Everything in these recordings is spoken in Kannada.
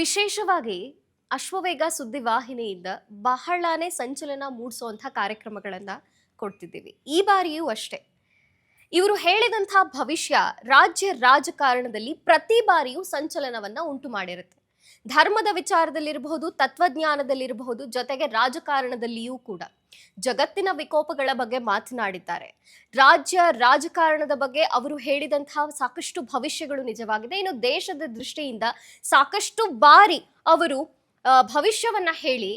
ವಿಶೇಷವಾಗಿ ಅಶ್ವವೇಗ ಸುದ್ದಿವಾಹಿನಿಯಿಂದ ಬಹಳಾನೇ ಸಂಚಲನ ಮೂಡಿಸುವಂಥ ಕಾರ್ಯಕ್ರಮಗಳನ್ನ ಕೊಡ್ತಿದ್ದೀವಿ. ಈ ಬಾರಿಯೂ ಅಷ್ಟೇ. ಇವರು ಹೇಳಿದಂಥ ಭವಿಷ್ಯ ರಾಜ್ಯ ರಾಜಕಾರಣದಲ್ಲಿ ಪ್ರತಿ ಬಾರಿಯೂ ಸಂಚಲನವನ್ನ ಉಂಟು ಮಾಡಿರುತ್ತೆ. ಧರ್ಮದ ವಿಚಾರದಲ್ಲಿರಬಹುದು, ತತ್ವಜ್ಞಾನದಲ್ಲಿರಬಹುದು, ಜೊತೆಗೆ ರಾಜಕಾರಣದಲ್ಲಿಯೂ ಕೂಡ ಜಗತ್ತಿನ ವಿಕೋಪಗಳ ಬಗ್ಗೆ ಮಾತನಾಡಿದ್ದಾರೆ. ರಾಜ್ಯ ರಾಜಕಾರಣದ ಬಗ್ಗೆ ಅವರು ಹೇಳಿದಂತಹ ಸಾಕಷ್ಟು ಭವಿಷ್ಯಗಳು ನಿಜವಾಗಿದೆ. ಇನ್ನು ದೇಶದ ದೃಷ್ಟಿಯಿಂದ ಸಾಕಷ್ಟು ಬಾರಿ ಅವರು ಭವಿಷ್ಯವನ್ನ ಹೇಳಿ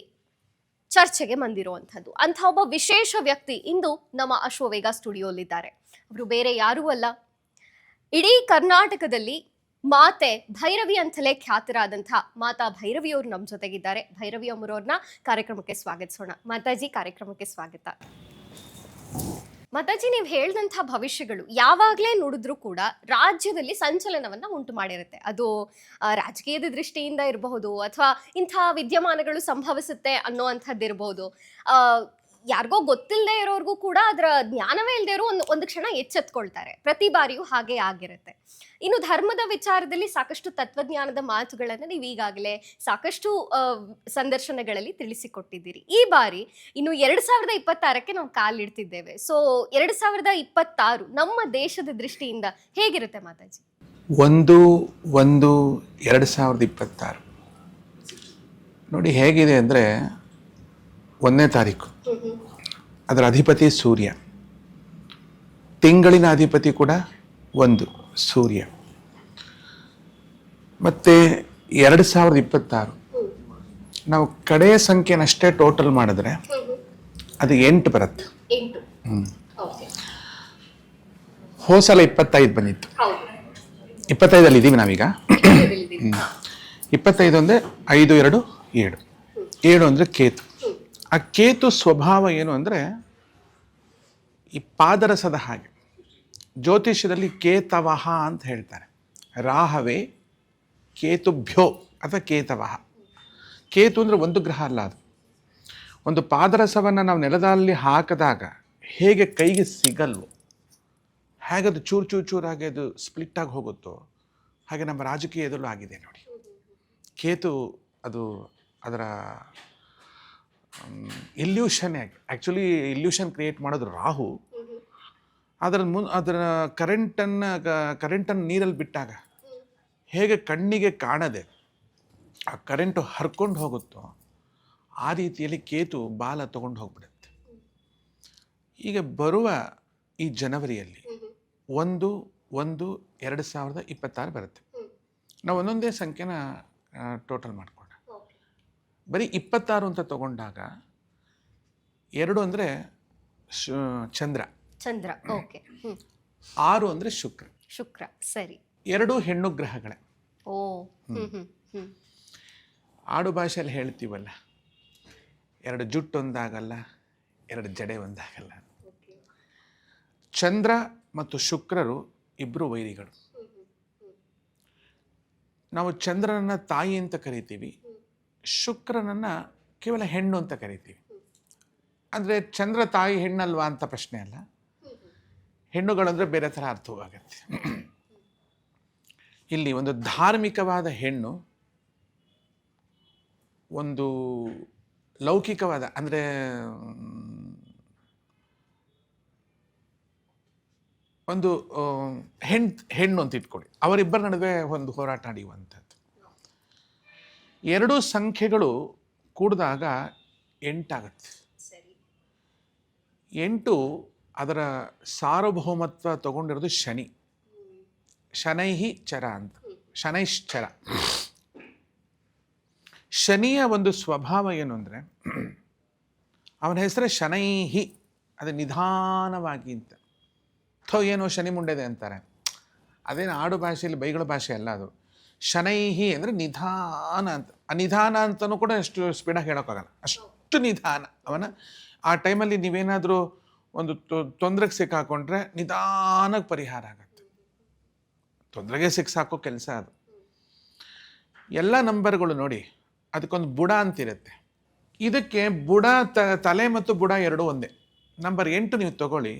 ಚರ್ಚೆಗೆ ಬಂದಿರುವಂಥದ್ದು. ಅಂಥ ಒಬ್ಬ ವಿಶೇಷ ವ್ಯಕ್ತಿ ಇಂದು ನಮ್ಮ ಅಶ್ವವೇಗ ಸ್ಟುಡಿಯೋಲಿದ್ದಾರೆ. ಅವರು ಬೇರೆ ಯಾರೂ ಅಲ್ಲ, ಇಡೀ ಕರ್ನಾಟಕದಲ್ಲಿ ಮಾತೆ ಭೈರವಿ ಅಂತಲೇ ಖ್ಯಾತರಾದಂಥ ಮಾತಾ ಭೈರವಿಯವರು ನಮ್ಮ ಜೊತೆಗಿದ್ದಾರೆ. ಭೈರವಿ ಅಮ್ಮರವ್ರನ್ನ ಕಾರ್ಯಕ್ರಮಕ್ಕೆ ಸ್ವಾಗತಿಸೋಣ. ಮಾತಾಜಿ, ಕಾರ್ಯಕ್ರಮಕ್ಕೆ ಸ್ವಾಗತ. ಮಾತಾಜಿ, ನೀವು ಹೇಳಿದಂಥ ಭವಿಷ್ಯಗಳು ಯಾವಾಗಲೇ ನೋಡಿದ್ರೂ ಕೂಡ ರಾಜ್ಯದಲ್ಲಿ ಸಂಚಲನವನ್ನ ಉಂಟು ಮಾಡಿರುತ್ತೆ. ಅದು ರಾಜಕೀಯದ ದೃಷ್ಟಿಯಿಂದ ಇರಬಹುದು, ಅಥವಾ ಇಂಥ ವಿದ್ಯಮಾನಗಳು ಸಂಭವಿಸುತ್ತೆ ಅನ್ನೋವಂಥದ್ದಿರಬಹುದು. ಯಾರಿಗೋ ಗೊತ್ತಿಲ್ಲದೆ ಇರೋರ್ಗೂ ಕೂಡ ಅದರ ಜ್ಞಾನವೇ ಇಲ್ಲದೆ ಇರೋ ಒಂದು ಕ್ಷಣ ಎಚ್ಚೆತ್ಕೊಳ್ತಾರೆ. ಪ್ರತಿ ಬಾರಿಯೂ ಹಾಗೆ ಆಗಿರುತ್ತೆ. ಇನ್ನು ಧರ್ಮದ ವಿಚಾರದಲ್ಲಿ ಸಾಕಷ್ಟು ತತ್ವಜ್ಞಾನದ ಮಾತುಗಳನ್ನು ನೀವು ಈಗಾಗಲೇ ಸಾಕಷ್ಟು ಸಂದರ್ಶನಗಳಲ್ಲಿ ತಿಳಿಸಿಕೊಟ್ಟಿದ್ದೀರಿ. ಈ ಬಾರಿ ಇನ್ನು 2026ಕ್ಕೆ ನಾವು ಕಾಲಿಡ್ತಿದ್ದೇವೆ. ಸೊ 2026 ನಮ್ಮ ದೇಶದ ದೃಷ್ಟಿಯಿಂದ ಹೇಗಿರುತ್ತೆ ಮಾತಾಜಿ? 1/1/2026 ನೋಡಿ ಹೇಗಿದೆ ಅಂದರೆ, 1ನೇ ತಾರೀಕು ಅದರ ಅಧಿಪತಿ ಸೂರ್ಯ, ತಿಂಗಳಿನ ಅಧಿಪತಿ ಕೂಡ 1 ಸೂರ್ಯ. ಮತ್ತು 2026 ನಾವು ಕಡೆಯ ಸಂಖ್ಯೆನಷ್ಟೇ ಟೋಟಲ್ ಮಾಡಿದ್ರೆ ಅದು 8 ಬರುತ್ತೆ. ಹೋಸಲ 25 ಬಂದಿತ್ತು. 25 ಇದ್ದೀವಿ ನಾವೀಗ. 25 ಅಂದರೆ 5, 2, 7. 7 ಅಂದರೆ ಕೇತು. ಆ ಕೇತು ಸ್ವಭಾವ ಏನು ಅಂದರೆ ಈ ಪಾದರಸದ ಹಾಗೆ. ಜ್ಯೋತಿಷ್ಯದಲ್ಲಿ ಕೇತವಹ ಅಂತ ಹೇಳ್ತಾರೆ. ರಾಹವೇ ಕೇತುಭ್ಯೋ ಅಥವಾ ಕೇತವಹ. ಕೇತು ಅಂದರೆ ಒಂದು ಗ್ರಹ ಅಲ್ಲ, ಅದು ಒಂದು ಪಾದರಸವನ್ನು ನಾವು ನೆಲದಲ್ಲಿ ಹಾಕಿದಾಗ ಹೇಗೆ ಕೈಗೆ ಸಿಗಲ್ವೋ, ಹೇಗೆ ಅದು ಚೂರಾಗಿ ಅದು ಸ್ಪ್ಲಿಟ್ಟಾಗಿ ಹೋಗುತ್ತೋ, ಹಾಗೆ ನಮ್ಮ ರಾಜಕೀಯದಲ್ಲೂ ಆಗಿದೆ ನೋಡಿ. ಕೇತು ಅದು ಅದರ ಇಲ್ಯೂಷನ್ ಆಗಿ, ಆ್ಯಕ್ಚುಲಿ ಇಲ್ಯೂಷನ್ ಕ್ರಿಯೇಟ್ ಮಾಡೋದು ರಾಹು. ಅದರ ಕರೆಂಟನ್ನು ನೀರಲ್ಲಿ ಬಿಟ್ಟಾಗ ಹೇಗೆ ಕಣ್ಣಿಗೆ ಕಾಣದೆ ಆ ಕರೆಂಟು ಹರ್ಕೊಂಡು ಹೋಗುತ್ತೋ, ಆ ರೀತಿಯಲ್ಲಿ ಕೇತು ಬಾಲ ತಗೊಂಡು ಹೋಗ್ಬಿಡುತ್ತೆ. ಈಗ ಬರುವ ಈ ಜನವರಿಯಲ್ಲಿ 1/1/2026 ಬರುತ್ತೆ. ನಾವು ಒಂದೊಂದೇ ಸಂಖ್ಯೆನ ಟೋಟಲ್ ಮಾಡ್ಕೊಂಡು ಬರೀ 26 ಅಂತ ತಗೊಂಡಾಗ 2 ಅಂದರೆ ಚಂದ್ರ, ಓಕೆ. 6 ಅಂದರೆ ಶುಕ್ರ, ಸರಿ. 2 ಹೆಣ್ಣು ಗ್ರಹಗಳೇ. ಓ, ಆಡು ಭಾಷೆಯಲ್ಲಿ ಹೇಳ್ತೀವಲ್ಲ, 2 ಜುಟ್ಟು ಒಂದಾಗಲ್ಲ, 2 ಜಡೆ ಒಂದಾಗಲ್ಲ. ಚಂದ್ರ ಮತ್ತು ಶುಕ್ರರು ಇಬ್ಬರು ವೈರಿಗಳು. ನಾವು ಚಂದ್ರನನ್ನ ತಾಯಿ ಅಂತ ಕರಿತೀವಿ, ಶುಕ್ರನನ್ನು ಕೇವಲ ಹೆಣ್ಣು ಅಂತ ಕರಿತೀವಿ. ಅಂದರೆ ಚಂದ್ರ ತಾಯಿ ಹೆಣ್ಣಲ್ವಾ ಅಂತ ಪ್ರಶ್ನೆ ಅಲ್ಲ, ಹೆಣ್ಣುಗಳಂದರೆ ಬೇರೆ ಥರ ಅರ್ಥವಾಗತ್ತೆ. ಇಲ್ಲಿ ಒಂದು ಧಾರ್ಮಿಕವಾದ ಹೆಣ್ಣು, ಒಂದು ಲೌಕಿಕವಾದ ಅಂದರೆ ಒಂದು ಹೆಣ್ಣು ಅಂತ ಇಟ್ಕೊಳ್ಳಿ, ಅವರಿಬ್ಬರ ನಡುವೆ ಒಂದು ಹೋರಾಟ ನಡೆಯುವಂಥದ್ದು. 2 ಸಂಖ್ಯೆಗಳು ಕೂಡಿದಾಗ 8 ಆಗುತ್ತೆ. 8 ಅದರ ಸಾರ್ವಭೌಮತ್ವ ತಗೊಂಡಿರೋದು ಶನಿ. ಶನೈಹಿ ಚರ ಅಂತ, ಶನೈಶ್ಚರ. ಶನಿಯ ಒಂದು ಸ್ವಭಾವ ಏನು ಅಂದರೆ, ಅವನ ಹೆಸರೇ ಶನೈಹಿ, ಅದು ನಿಧಾನವಾಗಿ ಅಂತ. ಏನೋ ಶನಿ ಮುಂಡೆದೆ ಅಂತಾರೆ, ಅದೇನು ಆಡು ಭಾಷೆಯಲ್ಲಿ ಬೈಗಳ ಭಾಷೆ ಅಲ್ಲ ಅದು. ಶನೈಹಿ ಅಂದರೆ ನಿಧಾನ ಅಂತ. ಆ ನಿಧಾನ ಅಂತಲೂ ಕೂಡ ಅಷ್ಟು ಸ್ಪೀಡಾಗಿ ಹೇಳೋಕ್ಕಾಗಲ್ಲ, ಅಷ್ಟು ನಿಧಾನ ಅವನ. ಆ ಟೈಮಲ್ಲಿ ನೀವೇನಾದರೂ ಒಂದು ತೊಂದರೆಗೆ ಸಿಕ್ಕಾಕೊಂಡ್ರೆ ನಿಧಾನಕ್ಕೆ ಪರಿಹಾರ ಆಗುತ್ತೆ. ತೊಂದರೆಗೆ ಸಿಕ್ಸಾಕೋ ಕೆಲಸ ಅದು. ಎಲ್ಲ ನಂಬರ್ಗಳು ನೋಡಿ, ಅದಕ್ಕೊಂದು ಬುಡ ಅಂತಿರುತ್ತೆ. ಇದಕ್ಕೆ ಬುಡ ತಲೆ ಮತ್ತು ಬುಡ 2 ಒಂದೇ. ನಂಬರ್ 8 ನೀವು ತಗೊಳ್ಳಿ,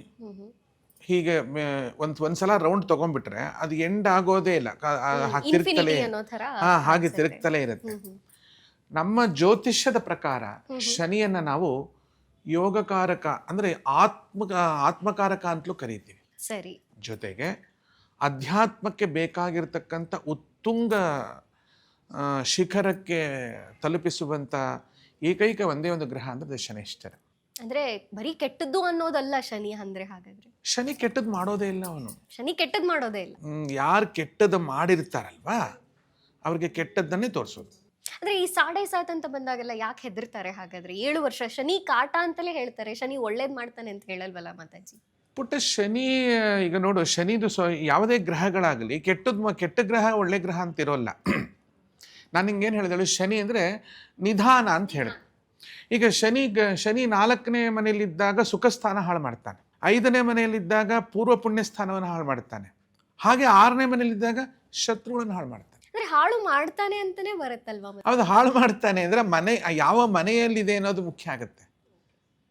ಹೀಗೆ ಒಂದ್ಸಲ ರೌಂಡ್ ತಗೊಂಡ್ಬಿಟ್ರೆ ಅದು ಎಂಡ್ ಆಗೋದೇ ಇಲ್ಲ, ತಿರುಗ್ತಲೇ ಅನ್ನೋ ಥರ ಹಾಗೆ ತಿರುಗ್ತಲೇ ಇರುತ್ತೆ. ನಮ್ಮ ಜ್ಯೋತಿಷ್ಯದ ಪ್ರಕಾರ ಶನಿಯನ್ನ ನಾವು ಯೋಗಕಾರಕ ಅಂದ್ರೆ ಆತ್ಮಕಾರಕ ಅಂತಲೂ ಕರೀತೀವಿ. ಸರಿ. ಜೊತೆಗೆ ಅಧ್ಯಾತ್ಮಕ್ಕೆ ಬೇಕಾಗಿರ್ತಕ್ಕಂಥ ಉತ್ತುಂಗ ಶಿಖರಕ್ಕೆ ತಲುಪಿಸುವಂತ ಏಕೈಕ ಒಂದೇ ಒಂದು ಗ್ರಹ ಅಂದ್ರೆ ಶನೈಶ್ಚರ. ಅಂದ್ರೆ ಬರೀ ಕೆಟ್ಟದ್ದು ಅನ್ನೋದಲ್ಲ ಶನಿ ಅಂದ್ರೆ. ಹಾಗಾದ್ರೆ ಶನಿ ಕೆಟ್ಟದ್ದು ಮಾಡೋದೇ ಇಲ್ಲ, ಅವನು ಶನಿ ಕೆಟ್ಟದ್ದು ಮಾಡೋದೇ ಇಲ್ಲ. ಯಾರು ಕೆಟ್ಟದ್ದು ಮಾಡಿರ್ತಾರಲ್ವಾ ಅವ್ರಿಗೆ ಕೆಟ್ಟದ್ದನ್ನೇ ತೋರಿಸೋದು. ಅಂದ್ರೆ ಈ 7.5 ಅಂತ ಬಂದಾಗೆಲ್ಲ ಯಾಕೆ ಹೆದರ್ತಾರೆ ಹಾಗಾದ್ರೆ? 7 ವರ್ಷ ಶನಿ ಕಾಟ ಅಂತಲೇ ಹೇಳ್ತಾರೆ, ಶನಿ ಒಳ್ಳೇದ್ ಮಾಡ್ತಾನೆ ಅಂತ ಹೇಳಲ್ವಲ್ಲ ಮಾತಾಜಿ? ಪುಟ್ಟ ಶನಿ, ಈಗ ನೋಡು ಶನಿದು ಯಾವುದೇ ಗ್ರಹಗಳಾಗಲಿ ಕೆಟ್ಟ ಗ್ರಹ ಒಳ್ಳೆ ಗ್ರಹ ಅಂತ ಇರೋಲ್ಲ. ನಾನು ಹಿಂಗೇನು ಹೇಳಿದಳು, ಶನಿ ಅಂದರೆ ನಿಧಾನ ಅಂತ ಹೇಳಿದೆ. ಈಗ ಶನಿ 4ನೇ ಮನೆಯಲ್ಲಿದ್ದಾಗ ಸುಖಸ್ಥಾನ ಹಾಳು ಮಾಡ್ತಾನೆ, 5ನೇ ಮನೆಯಲ್ಲಿದ್ದಾಗ ಪೂರ್ವ ಪುಣ್ಯ ಸ್ಥಾನವನ್ನು ಹಾಳು ಮಾಡ್ತಾನೆ, ಹಾಗೆ 6ನೇ ಮನೆಯಲ್ಲಿದ್ದಾಗ ಶತ್ರುಗಳನ್ನು ಹಾಳು ಮಾಡ್ತಾನೆ. ಅಂದ್ರೆ ಹಾಳು ಮಾಡ್ತಾನೆ ಅಂತಾನೆ ಬರುತ್ತಲ್ವಾ? ಹೌದು, ಹಾಳು ಮಾಡ್ತಾನೆ ಅಂದರೆ ಯಾವ ಮನೆಯಲ್ಲಿದೆ ಅನ್ನೋದು ಮುಖ್ಯ ಆಗುತ್ತೆ.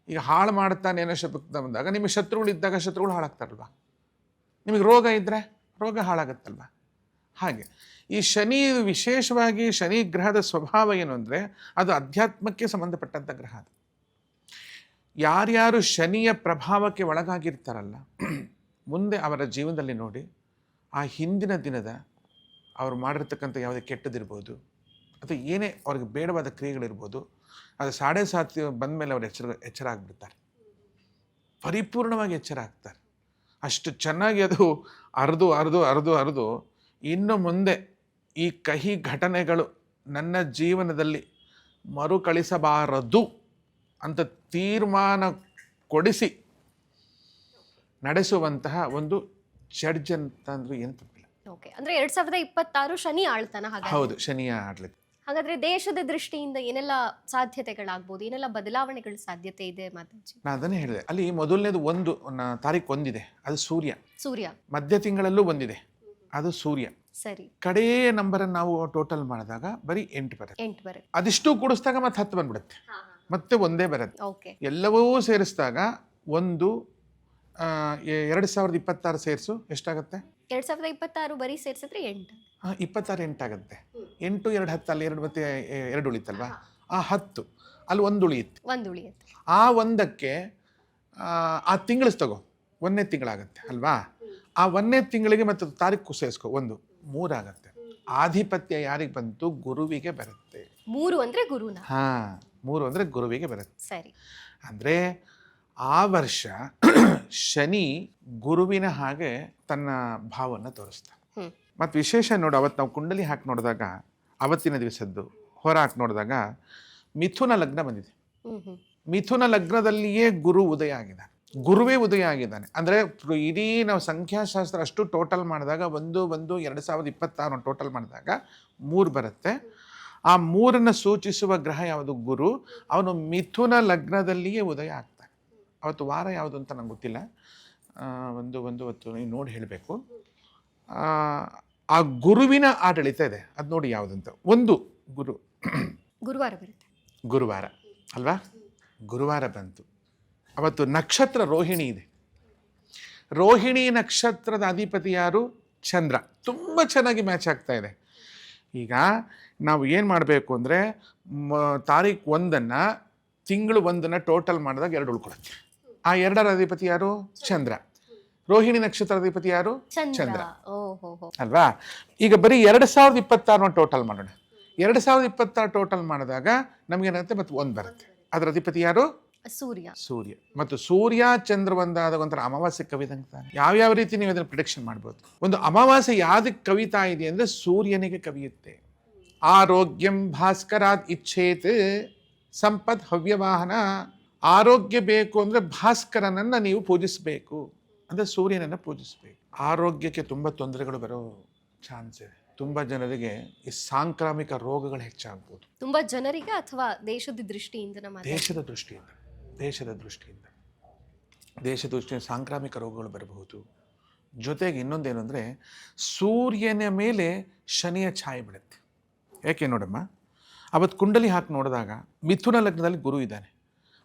ಈಗ ಹಾಳು ಮಾಡ್ತಾನೆ ಅನ್ನೋ ಶಬ್ದ ಬಂದಾಗ ನಿಮಗೆ ಶತ್ರುಗಳಿದ್ದಾಗ ಶತ್ರುಗಳು ಹಾಳಾಗ್ತಾರಲ್ವ, ನಿಮಗೆ ರೋಗ ಇದ್ದರೆ ರೋಗ ಹಾಳಾಗತ್ತಲ್ವ. ಹಾಗೆ ಈ ಶನಿ, ವಿಶೇಷವಾಗಿ ಶನಿ ಗ್ರಹದ ಸ್ವಭಾವ ಏನು ಅಂದರೆ ಅದು ಅಧ್ಯಾತ್ಮಕ್ಕೆ ಸಂಬಂಧಪಟ್ಟಂಥ ಗ್ರಹ. ಅದು ಯಾರ್ಯಾರು ಶನಿಯ ಪ್ರಭಾವಕ್ಕೆ ಒಳಗಾಗಿರ್ತಾರಲ್ಲ, ಮುಂದೆ ಅವರ ಜೀವನದಲ್ಲಿ ನೋಡಿ ಆ ಹಿಂದಿನ ದಿನದ ಅವರು ಮಾಡಿರ್ತಕ್ಕಂಥ ಯಾವುದೇ ಕೆಟ್ಟದಿರ್ಬೋದು ಅಥವಾ ಏನೇ ಅವ್ರಿಗೆ ಬೇಡವಾದ ಕ್ರಿಯೆಗಳಿರ್ಬೋದು, ಅದು 7.5 ಬಂದ ಮೇಲೆ ಅವ್ರು ಎಚ್ಚರ ಆಗಿಬಿಡ್ತಾರೆ, ಪರಿಪೂರ್ಣವಾಗಿ ಎಚ್ಚರ ಆಗ್ತಾರೆ. ಅಷ್ಟು ಚೆನ್ನಾಗಿ ಅದು ಅರ್ದು ಇನ್ನು ಮುಂದೆ ಈ ಕಹಿ ಘಟನೆಗಳು ನನ್ನ ಜೀವನದಲ್ಲಿ ಮರುಕಳಿಸಬಾರದು ಅಂತ ತೀರ್ಮಾನ ಕೊಡಿಸಿ ನಡೆಸುವಂತಹ ಒಂದು ಜಡ್ಜ್ ಅಂತಂದ್ರೂ ಏನು ತಪ್ಪಿಲ್ಲ. ಓಕೆ, ಅಂದ್ರೆ 2026 ಶನಿ ಆಳ್ತಾನ? ಹೌದು, ಶನಿಯ ಆಡಳಿತ. ಹಾಗಾದ್ರೆ ದೇಶದ ದೃಷ್ಟಿಯಿಂದ ಏನೆಲ್ಲ ಸಾಧ್ಯತೆಗಳಾಗ್ಬೋದು, ಏನೆಲ್ಲ ಬದಲಾವಣೆಗಳ ಸಾಧ್ಯತೆ ಇದೆ ಮಾತಾಜಿ? ನಾನು ಅದನ್ನೇ ಹೇಳಿದೆ, ಅಲ್ಲಿ ಮೊದಲನೇದು 1 ತಾರೀಕು ಒಂದಿದೆ, ಅದು ಸೂರ್ಯ. ಮಧ್ಯ ತಿಂಗಳಲ್ಲೂ ಒಂದಿದೆ, ಅದು ಸೂರ್ಯ. ಸರಿ. ಕಡೆಯ ನಂಬರನ್ನು ನಾವು ಟೋಟಲ್ ಮಾಡಿದಾಗ ಬರೀ 8 ಬರುತ್ತೆ. ಅದಿಷ್ಟು ಕೂಡಿಸಿದಾಗ ಮತ್ತೆ 10 ಬಂದ್ಬಿಡುತ್ತೆ, ಮತ್ತೆ ಒಂದೇ ಬರುತ್ತೆ. ಎಲ್ಲವೂ ಸೇರಿಸಿದಾಗ 2026 ಸೇರಿಸು ಎಷ್ಟಾಗುತ್ತೆ? 2026 ಬರೀ ಸೇರಿಸಿದ್ರೆ 8. 26 8 ಆಗುತ್ತೆ. 8 2 10, ಅಲ್ಲಿ 2 ಮತ್ತೆ 2 ಉಳಿತಲ್ವಾ, ಆ 10 ಅಲ್ಲಿ 1 ಉಳಿಯುತ್ತೆ. ಆ 1ಕ್ಕೆ ಆ ತಿಂಗಳು ತಗೋ, 1ನೇ ತಿಂಗಳಾಗತ್ತೆ ಅಲ್ವಾ. ಆ 1ನೇ ತಿಂಗಳಿಗೆ ಮತ್ತೆ ತಾರೀಕು ಸೇರಿಸ್ಕೊ, 3 ಆಗುತ್ತೆ. ಆಧಿಪತ್ಯ ಯಾರಿಗೆ ಬಂತು? ಗುರುವಿಗೆ ಬರುತ್ತೆ. 3 ಅಂದ್ರೆ ಗುರುನ? 3 ಅಂದ್ರೆ ಗುರುವಿಗೆ ಬರುತ್ತೆ. ಸರಿ. ಅಂದ್ರೆ ಆ ವರ್ಷ ಶನಿ ಗುರುವಿನ ಹಾಗೆ ತನ್ನ ಭಾವವನ್ನು ತೋರಿಸ್ತಾನೆ. ಮತ್ತು ವಿಶೇಷ ನೋಡು, ಅವತ್ತು ನಾವು ಕುಂಡಲಿ ಹಾಕಿ ನೋಡಿದಾಗ, ಅವತ್ತಿನ ದಿವಸದ್ದು ಹೊರ ಹಾಕಿ ನೋಡಿದಾಗ ಮಿಥುನ ಲಗ್ನ ಬಂದಿದೆ. ಮಿಥುನ ಲಗ್ನದಲ್ಲಿಯೇ ಗುರುವೇ ಉದಯ ಆಗಿದ್ದಾನೆ. ಅಂದರೆ ಇಡೀ ನಾವು ಸಂಖ್ಯಾಶಾಸ್ತ್ರ ಅಷ್ಟು ಟೋಟಲ್ ಮಾಡಿದಾಗ 1/1/2026 ಟೋಟಲ್ ಮಾಡಿದಾಗ 3 ಬರುತ್ತೆ. ಆ 3ನ್ನು ಸೂಚಿಸುವ ಗ್ರಹ ಯಾವುದು? ಗುರು. ಅವನು ಮಿಥುನ ಲಗ್ನದಲ್ಲಿಯೇ ಉದಯ ಆಗ್ತಾನೆ. ಅವತ್ತು ವಾರ ಯಾವುದು ಅಂತ ನಂಗೆ ಗೊತ್ತಿಲ್ಲ, ಹೊತ್ತು ನೀವು ನೋಡಿ ಹೇಳಬೇಕು. ಆ ಗುರುವಿನ ಆಡಳಿತ ಇದೆ, ಅದು ನೋಡಿ ಯಾವುದಂತ. ಒಂದು ಗುರುವಾರ ಬರುತ್ತೆ. ಗುರುವಾರ ಅಲ್ವಾ? ಗುರುವಾರ ಬಂತು. ಅವತ್ತು ನಕ್ಷತ್ರ ರೋಹಿಣಿ ಇದೆ. ರೋಹಿಣಿ ನಕ್ಷತ್ರದ ಅಧಿಪತಿ ಯಾರು? ಚಂದ್ರ. ತುಂಬ ಚೆನ್ನಾಗಿ ಮ್ಯಾಚ್ ಆಗ್ತಾ ಇದೆ. ಈಗ ನಾವು ಏನು ಮಾಡಬೇಕು ಅಂದರೆ ತಾರೀಕು 1 ತಿಂಗಳು 1 ಟೋಟಲ್ ಮಾಡಿದಾಗ 2 ಉಳ್ಕೊಳುತ್ತೆ. ಆ 2ರ ಅಧಿಪತಿ ಯಾರು? ಚಂದ್ರ. ರೋಹಿಣಿ ನಕ್ಷತ್ರ ಅಧಿಪತಿ ಯಾರು? ಚಂದ್ರ ಅಲ್ವಾ. ಈಗ ಬರೀ 2026 ಟೋಟಲ್ ಮಾಡೋಣ. 2026 ಟೋಟಲ್ ಮಾಡಿದಾಗ ನಮಗೇನಾಗುತ್ತೆ? ಮತ್ತೆ 1 ಬರುತ್ತೆ. ಅದರ ಅಧಿಪತಿ ಯಾರು? ಸೂರ್ಯ. ಮತ್ತು ಸೂರ್ಯ ಚಂದ್ರ ಒಂದಾದಾಗ ಒಂಥರ ಅಮಾವಾಸ್ಯೆ ಕವಿದಂಗೆ ತಾನೆ. ಯಾವ್ಯಾವ ರೀತಿ ನೀವು ಅದನ್ನು ಪ್ರಿಡಿಕ್ಷನ್ ಮಾಡ್ಬೋದು. ಒಂದು ಅಮಾವಾಸ್ಯೆ ಯಾವ್ದಕ್ಕೆ ಕವಿತಾ ಇದೆ ಅಂದರೆ ಸೂರ್ಯನಿಗೆ ಕವಿಯುತ್ತೆ. ಆರೋಗ್ಯಂ ಭಾಸ್ಕರಾದ್ ಇಚ್ಛೇತ್ ಸಂಪತ್ ಹವ್ಯವಾಹನ. ಆರೋಗ್ಯ ಬೇಕು ಅಂದರೆ ಭಾಸ್ಕರನನ್ನು ನೀವು ಪೂಜಿಸಬೇಕು, ಅಂದರೆ ಸೂರ್ಯನನ್ನು ಪೂಜಿಸಬೇಕು. ಆರೋಗ್ಯಕ್ಕೆ ತುಂಬ ತೊಂದರೆಗಳು ಬರೋ ಚಾನ್ಸ್ ಇದೆ. ತುಂಬ ಜನರಿಗೆ ಈ ಸಾಂಕ್ರಾಮಿಕ ರೋಗಗಳು ಹೆಚ್ಚಾಗ್ಬೋದು. ತುಂಬ ಜನರಿಗೆ ಅಥವಾ ದೇಶದ ದೃಷ್ಟಿಯಿಂದ? ದೇಶದ ದೃಷ್ಟಿಯಿಂದ ಸಾಂಕ್ರಾಮಿಕ ರೋಗಗಳು ಬರಬಹುದು. ಜೊತೆಗೆ ಇನ್ನೊಂದೇನು ಅಂದರೆ ಸೂರ್ಯನ ಮೇಲೆ ಶನಿಯ ಛಾಯೆ ಬೀಳುತ್ತೆ. ಯಾಕೆ ನೋಡಮ್ಮ, ಅವತ್ತು ಕುಂಡಲಿ ಹಾಕಿ ನೋಡಿದಾಗ ಮಿಥುನ ಲಗ್ನದಲ್ಲಿ ಗುರು ಇದ್ದಾನೆ,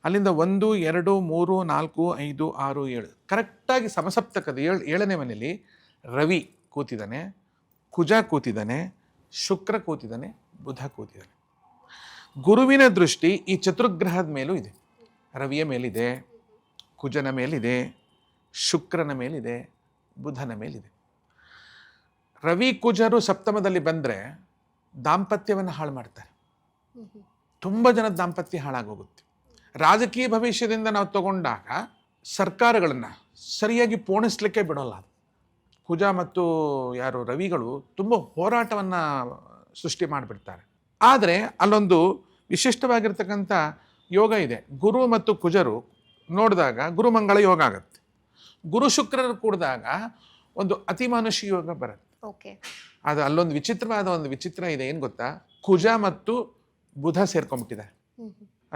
ಅಲ್ಲಿಂದ 1 2 3 4 5 6 7 ಕರೆಕ್ಟಾಗಿ ಸಮಸಪ್ತಕದ ಏಳನೇ ಮನೆಯಲ್ಲಿ ರವಿ ಕೂತಿದ್ದಾನೆ, ಕುಜ ಕೂತಿದ್ದಾನೆ, ಶುಕ್ರ ಕೂತಿದ್ದಾನೆ, ಬುಧ ಕೂತಿದ್ದಾನೆ. ಗುರುವಿನ ದೃಷ್ಟಿ ಈ ಚತುರ್ಗ್ರಹದ ಮೇಲೂ ಇದೆ. ರವಿಯ ಮೇಲಿದೆ, ಕುಜನ ಮೇಲಿದೆ, ಶುಕ್ರನ ಮೇಲಿದೆ, ಬುಧನ ಮೇಲಿದೆ. ರವಿ ಕುಜರು ಸಪ್ತಮದಲ್ಲಿ ಬಂದರೆ ದಾಂಪತ್ಯವನ್ನು ಹಾಳು ಮಾಡ್ತಾರೆ. ತುಂಬ ಜನದ ದಾಂಪತ್ಯ ಹಾಳಾಗೋಗುತ್ತೆ. ರಾಜಕೀಯ ಭವಿಷ್ಯದಿಂದ ನಾವು ತಗೊಂಡಾಗ ಸರ್ಕಾರಗಳನ್ನು ಸರಿಯಾಗಿ ಪೋಣಿಸ್ಲಿಕ್ಕೆ ಬಿಡೋಲ್ಲ. ಕುಜ ಮತ್ತು ಯಾರು ರವಿಗಳು ತುಂಬ ಹೋರಾಟವನ್ನು ಸೃಷ್ಟಿ ಮಾಡಿಬಿಡ್ತಾರೆ. ಆದರೆ ಅಲ್ಲೊಂದು ವಿಶಿಷ್ಟವಾಗಿರ್ತಕ್ಕಂಥ ಯೋಗ ಇದೆ. ಗುರು ಮತ್ತು ಕುಜರು ನೋಡಿದಾಗ ಗುರುಮಂಗಳ ಯೋಗ ಆಗುತ್ತೆ. ಗುರು ಶುಕ್ರರು ಕೂಡಿದಾಗ ಒಂದು ಅತಿಮಾನುಷಿ ಯೋಗ ಬರುತ್ತೆ. ಓಕೆ, ಅದು ಅಲ್ಲೊಂದು ವಿಚಿತ್ರವಾದ ಒಂದು ವಿಚಿತ್ರ ಇದೆ. ಏನು ಗೊತ್ತಾ, ಕುಜ ಮತ್ತು ಬುಧ ಸೇರ್ಕೊಂಡ್ಬಿಟ್ಟಿದೆ.